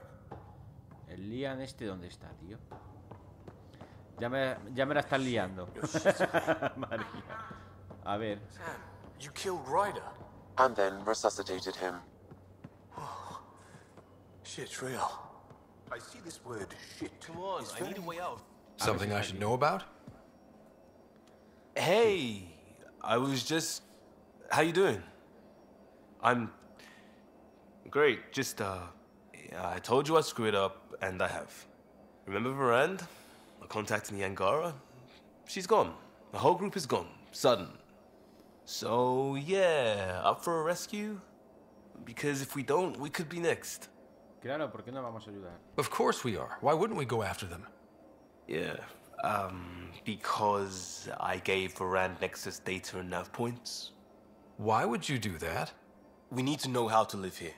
El Lian este, ¿dónde está, tío? Ya me la están liando. María. A ver. Sam, you killed Ryder. And then resuscitated him. Shit's real. I see this word shit. Come on, I need a way out. Something I should know about? Hey, I was just... How you doing? I'm... Great, just, I told you I'd screw it up, and I have. Remember Varand? I contacted the Angara? She's gone. The whole group is gone. Sudden. So, yeah, up for a rescue? Because if we don't, we could be next. Claro, ¿por qué no vamos a ayudar? Of course we are. Why wouldn't we go after them? Yeah, because I gave Varand Nexus data and nav points. Why would you do that? We need to know how to live here.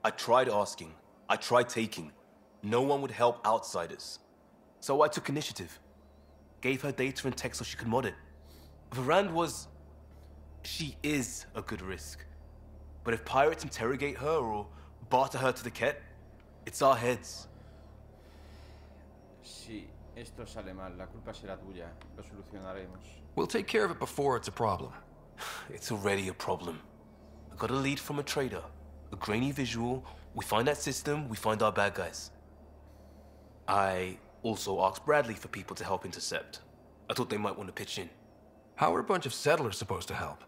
I tried asking. I tried taking. No one would help outsiders. So I took initiative. Gave her data and tech so she could mod it. Varand was... She is a good risk. But if pirates interrogate her or barter her to the Ket, it's our heads. Si esto sale mal, la culpa será tuya. Lo solucionaremos. We'll take care of it before it's a problem. It's already a problem. I got a lead from a trader. A grainy visual. We find that system, we find our bad guys. I also asked Bradley for people to help intercept. I thought they might want to pitch in. How are a bunch of settlers supposed to help?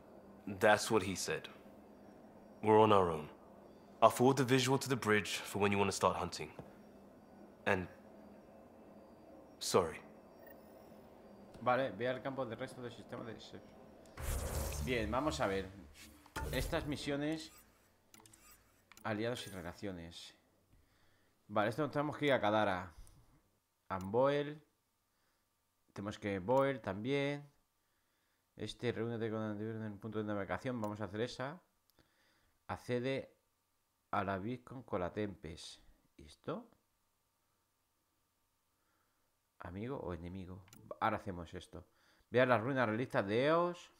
That's what he said. We're on our own. I'll forward the visual to the bridge for when you want to start hunting. And... sorry. Vale, ve al campo del resto del sistema de... Bien, vamos a ver. Estas misiones... Aliados y relaciones. Vale, esto tenemos que ir a Kadara. Amboel. Tenemos que Boel también. Reúnete con Andrew en el punto de navegación. Vamos a hacer esa. Accede a la Beacon con la Tempest. ¿Y esto? ¿Amigo o enemigo? Ahora hacemos esto. Ve a las ruinas realistas de Eos.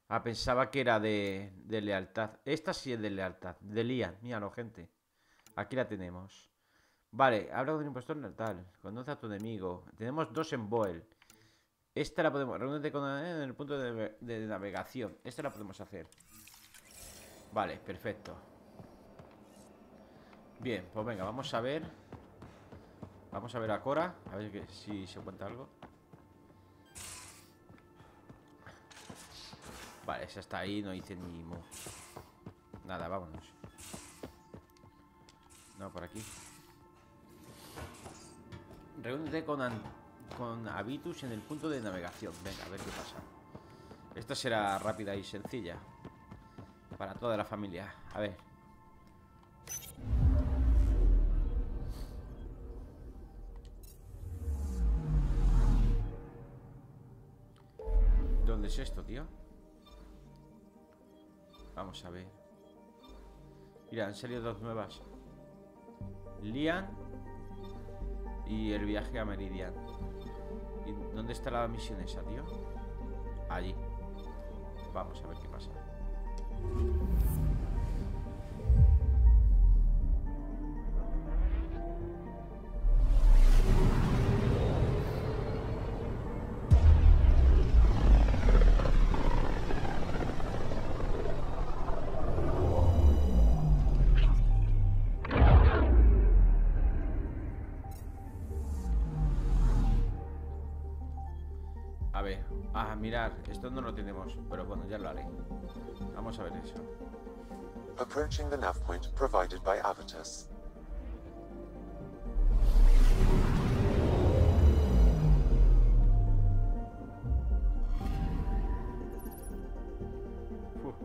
Ah, pensaba que era de lealtad. Esta sí es de lealtad. De Lian. Míralo, gente. Aquí la tenemos. Vale, habla con un impostor letal. Conoce a tu enemigo. Tenemos 2 en Boel. Esta la podemos... Reúnete con en el punto de navegación. Esta la podemos hacer. Vale, perfecto. Bien, pues venga, vamos a ver. Vamos a ver a Cora. A ver si se cuenta algo. Vale, esa está ahí, no hice ni mo. Nada, vámonos. No, por aquí. Reúnete con Habitus en el punto de navegación. Venga, a ver qué pasa. Esta será rápida y sencilla para toda la familia. A ver. ¿Dónde es esto, tío? Vamos a ver. Mira, han salido dos nuevas. Lian y el viaje a Meridian. ¿Y dónde está la misión esa, tío? Allí. Vamos a ver qué pasa. A ver, mirar, esto no lo tenemos, pero bueno, ya lo haré. Vamos a ver eso. Approaching the nav point provided by Avitus.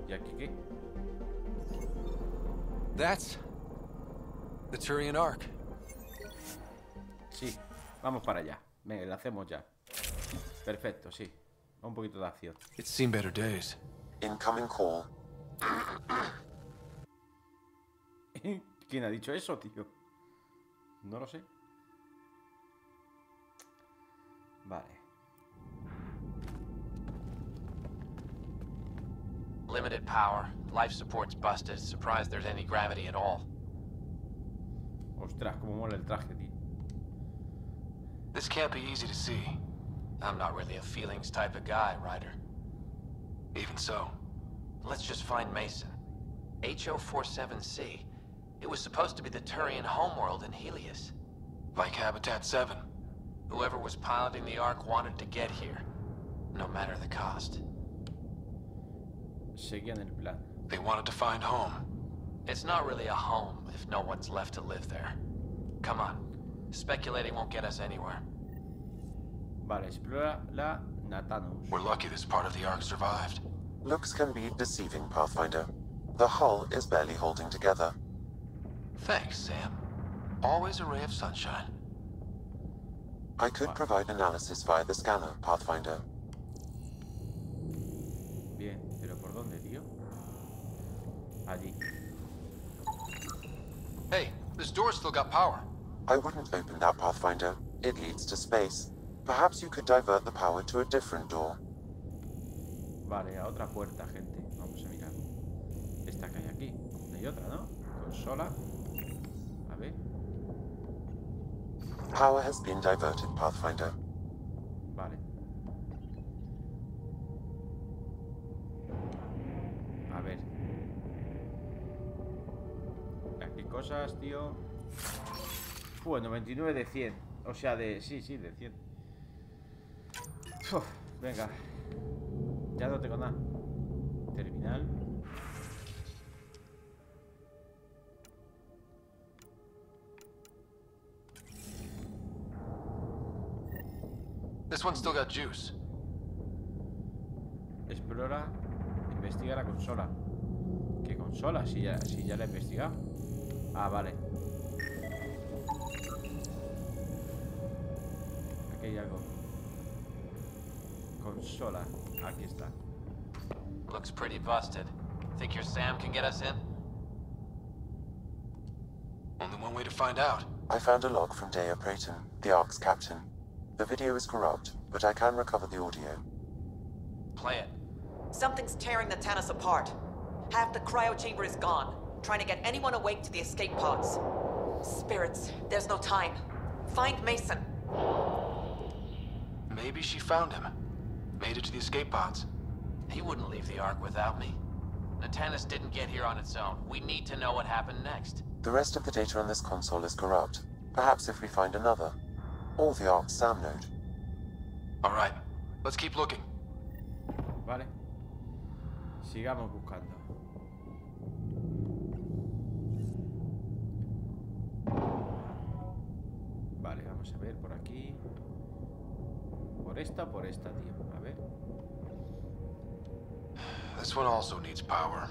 ¿Y aquí qué? That's the Turian Ark. Sí, vamos para allá. Venga, lo hacemos ya. Perfecto, sí. Un poquito de acción. It's seen better days. Incoming call. ¿Quién ha dicho eso, tío? No lo sé. Vale. Limited power. Life support's busted. Surprised there's any gravity at all. Ostras, cómo mola el traje, tío. This can't be easy to see. I'm not really a feelings type of guy, Ryder. Even so, let's just find Mason. HO47C. It was supposed to be the Turian homeworld in Helios. Like Habitat 7. Whoever was piloting the Ark wanted to get here. No matter the cost. Seguían el plan. They wanted to find home. It's not really a home if no one's left to live there. Come on. Speculating won't get us anywhere. Vale, explora la Natanus. We're lucky this part of the Ark survived. Looks can be deceiving, Pathfinder. The hull is barely holding together. Thanks, Sam. Always a ray of sunshine. I could provide analysis via the scanner, Pathfinder. Bien, pero ¿por dónde, tío? Allí. Hey, this door's still got power. I wouldn't open that, Pathfinder. It leads to space. Perhaps you could divert the power to a different door. Vale, a otra puerta, gente. Vamos a mirar. Esta que hay aquí. Hay otra, ¿no? Consola. A ver. Power has been diverted, Pathfinder. Vale. A ver. Aquí cosas, tío. 99 de 100. O sea, de... Sí, de 100. Uf, venga. Ya no tengo nada. Terminal. This one's still got juice. Explora. Investiga la consola. ¿Qué consola? Si ya la he investigado. Ah, vale. Aquí hay algo. Consola. Aquí está. Looks pretty busted. Think your Sam can get us in? Only one way to find out. I found a log from Dea Prayton, the Ark's captain. The video is corrupt, but I can recover the audio. Play it. Something's tearing the Tannis apart. Half the cryo chamber is gone, trying to get anyone awake to the escape pods. Spirits, there's no time. Find Mason. Maybe she found him. Made it to the escape pods. He wouldn't leave the Ark without me. Natanus didn't get here on its own. We need to know what happened next. The rest of the data on this console is corrupt. Perhaps if we find another. Or the Ark's SAM node. Alright, let's keep looking. Vale. Sigamos buscando. Vale, vamos a ver por aquí. Por esta, tío. A ver. This one also needs power.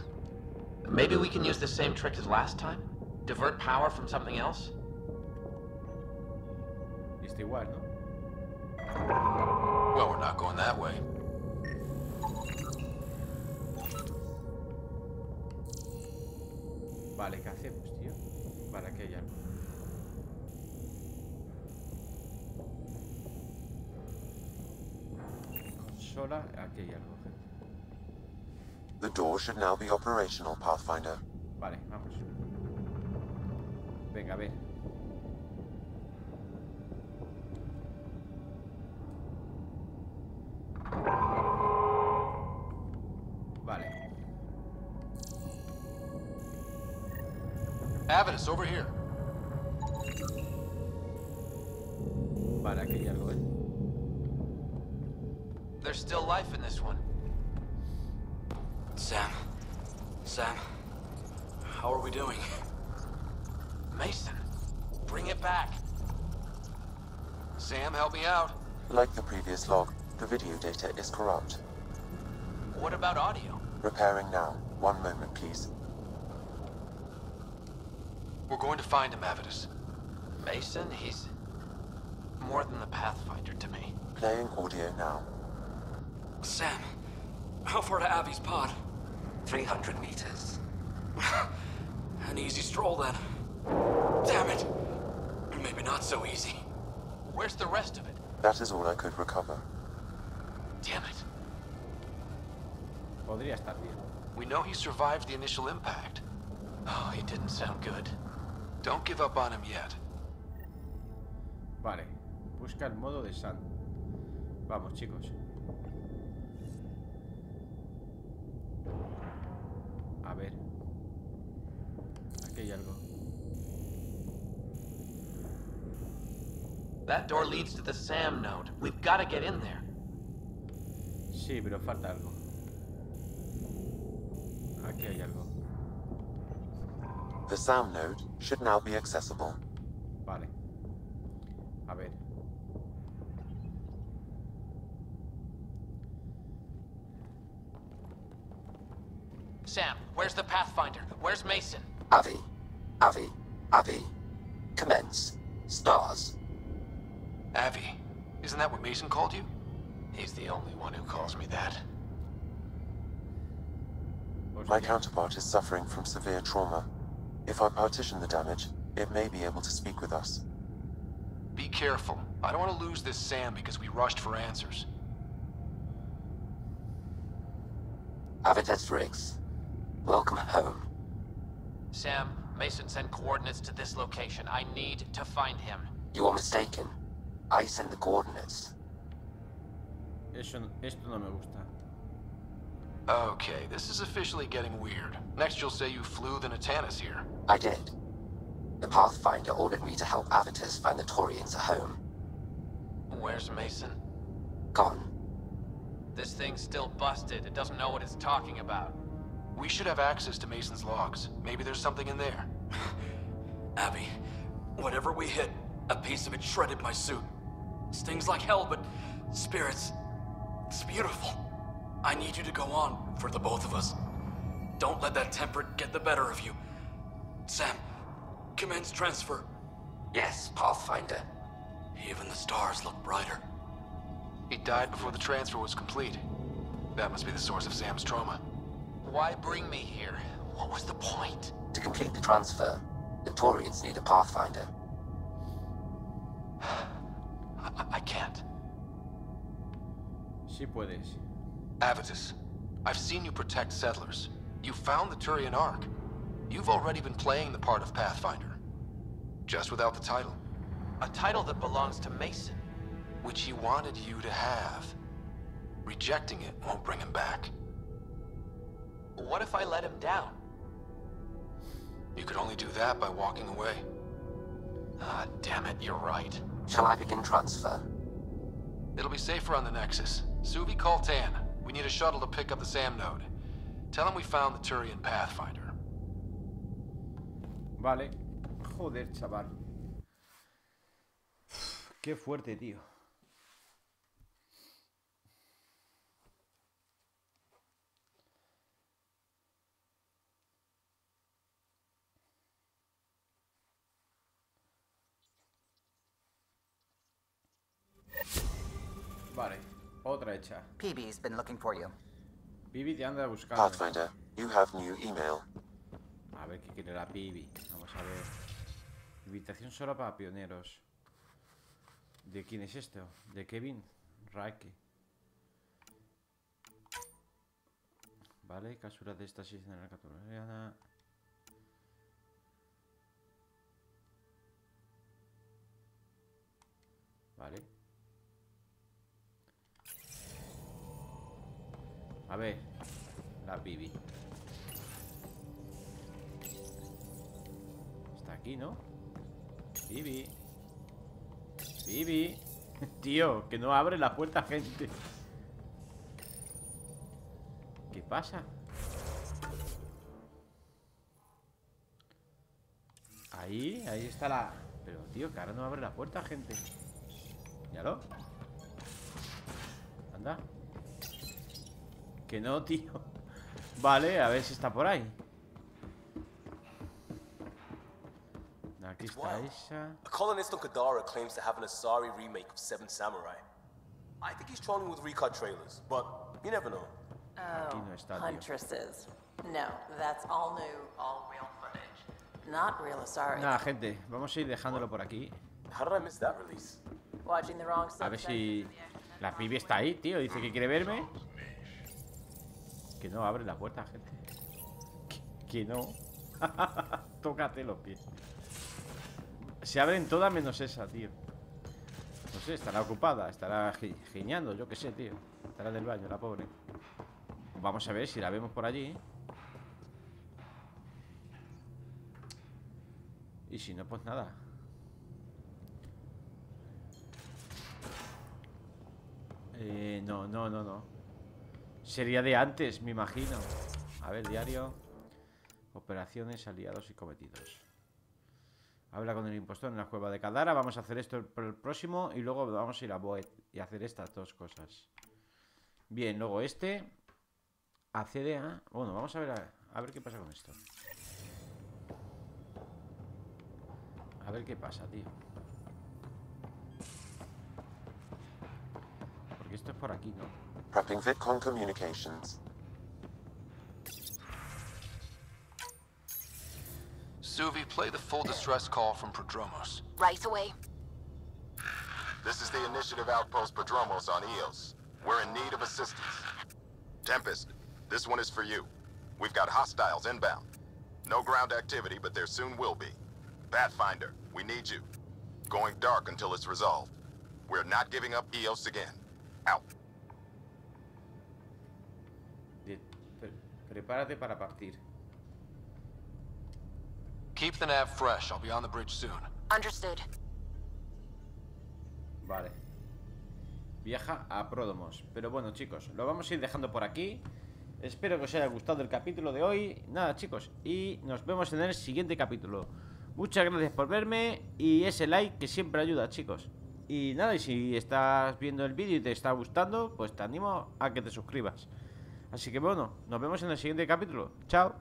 Maybe we can use the same trick as last time? Divert power from something else? Está igual, ¿no? Well, we're not going that way. Vale, ¿qué hacemos, tío? Vale, aquí hay algo. Consola, aquí hay algo, gente. The door should now be operational, Pathfinder. Vale, vamos. Venga, a ver. Vale. Avidus, over here. Vale, aquí hay algo, There's still life in this one. Sam. How are we doing? Mason, bring it back. Sam, help me out. Like the previous log, the video data is corrupt. What about audio? Repairing now. 1 moment, please. We're going to find him, Avidus. Mason, he's more than the Pathfinder to me. Playing audio now. Sam, how far to Avi's pod? 300 meters. An easy stroll, then. Damn it! Maybe not so easy. Where's the rest of it? That is all I could recover. Damn it. Podría estar bien. We know he survived the initial impact. Oh, he didn't sound good. Don't give up on him yet. Vale. Busca el modo de Sun. Vamos, chicos. A ver. Aquí hay algo. That door leads to the SAM node. We've got to get in there. Sí, pero falta algo. Aquí hay algo. The SAM node should now be accessible. Vale. A ver. Sam, where's the Pathfinder? Where's Mason? Avi. Commence. Stars. Avi. Isn't that what Mason called you? He's the only one who calls me that. My counterpart is suffering from severe trauma. If I partition the damage, it may be able to speak with us. Be careful. I don't want to lose this Sam because we rushed for answers. Avitus Riggs. Welcome home. Sam, Mason sent coordinates to this location. I need to find him. You are mistaken. I sent the coordinates. Esto no me gusta. Okay, this is officially getting weird. Next you'll say you flew the Natanis here. I did. The Pathfinder ordered me to help Avitus find the Taurians a home. Where's Mason? Gone. This thing's still busted. It doesn't know what it's talking about. We should have access to Mason's logs. Maybe there's something in there. Abby, whatever we hit, a piece of it shredded my suit. Stings like hell, but spirits, it's beautiful. I need you to go on for the both of us. Don't let that temper get the better of you. Sam, commence transfer. Yes, Pathfinder. Even the stars look brighter. He died before the transfer was complete. That must be the source of Sam's trauma. Why bring me here? What was the point? To complete the transfer, the Taurians need a Pathfinder. I can't. Sí puedes. Avitus, I've seen you protect settlers. You found the Turian Ark. You've already been playing the part of Pathfinder. Just without the title. A title that belongs to Mason. Which he wanted you to have. Rejecting it won't bring him back. What if I let him down? You could only do that by walking away. Ah, damn it, you're right. Shall I begin transfer? It'll be safer on the Nexus. Suvi, call Tan. We need a shuttle to pick up the SAM node. Tell him we found the Turian Pathfinder. Vale. Joder, chaval. Qué fuerte, tío. Vale, otra hecha. PB's been looking for you. Bibi te anda buscando. Pathfinder, you have new email. A A ver qué quiere la pibi. Vamos a ver. Invitación solo para pioneros. ¿De quién es esto? De Kevin Raike. Vale, cápsulas de estasis en la categoría. Vale. A ver, la pibi. Está aquí, ¿no? Pibi. Pibi. Tío, que no abre la puerta, gente. ¿Qué pasa? Ahí está la... Pero, tío, que ahora no abre la puerta, gente. Míralo. Anda. Que no, tío. Vale, a ver si está por ahí. Aquí está esa. A colonist on Kadara claims to have an Asari remake of Seven Samurai. I think he's trolling with recut trailers, but you never know. Aquí no está, tío. Huntresses. No, that's all new, all real footage. Not real Asari. Nada, gente, vamos a ir dejándolo por aquí. How did I miss that release? Watching the wrong A ver si la pibi está ahí, tío. Dice que quiere verme. Que no abre la puerta, gente. Que no. Tócate los pies. Se abren todas menos esa, tío. No sé, estará ocupada. Estará giñando, yo qué sé, tío. Estará en el baño, la pobre. Vamos a ver si la vemos por allí. Y si no, pues nada. No. Sería de antes, me imagino. A ver, diario. Operaciones, aliados y cometidos. Habla con el impostor en la cueva de Kadara. Vamos a hacer esto por el próximo. Y luego vamos a ir a Boet y hacer estas dos cosas. Bien, luego este. Accede a... Bueno, vamos a ver qué pasa con esto. A ver qué pasa, tío. Porque esto es por aquí, ¿no? Prepping VidCon communications. Suvi, play the full distress call from Prodromos. Right away. This is the Initiative Outpost Prodromos on Eos. We're in need of assistance. Tempest, this one is for you. We've got hostiles inbound. No ground activity, but there soon will be. Pathfinder, we need you. Going dark until it's resolved. We're not giving up Eos again. Out. Bien, prepárate para partir. Keep the nav fresh. I'll be on the bridge soon. Understood. Vale. Viaja a Pródomos. Pero bueno, chicos, lo vamos a ir dejando por aquí. Espero que os haya gustado el capítulo de hoy. Nada, chicos, y nos vemos en el siguiente capítulo. Muchas gracias por verme y ese like que siempre ayuda, chicos. Y nada, y si estás viendo el vídeo y te está gustando, pues te animo a que te suscribas. Así que bueno, nos vemos en el siguiente capítulo. Chao.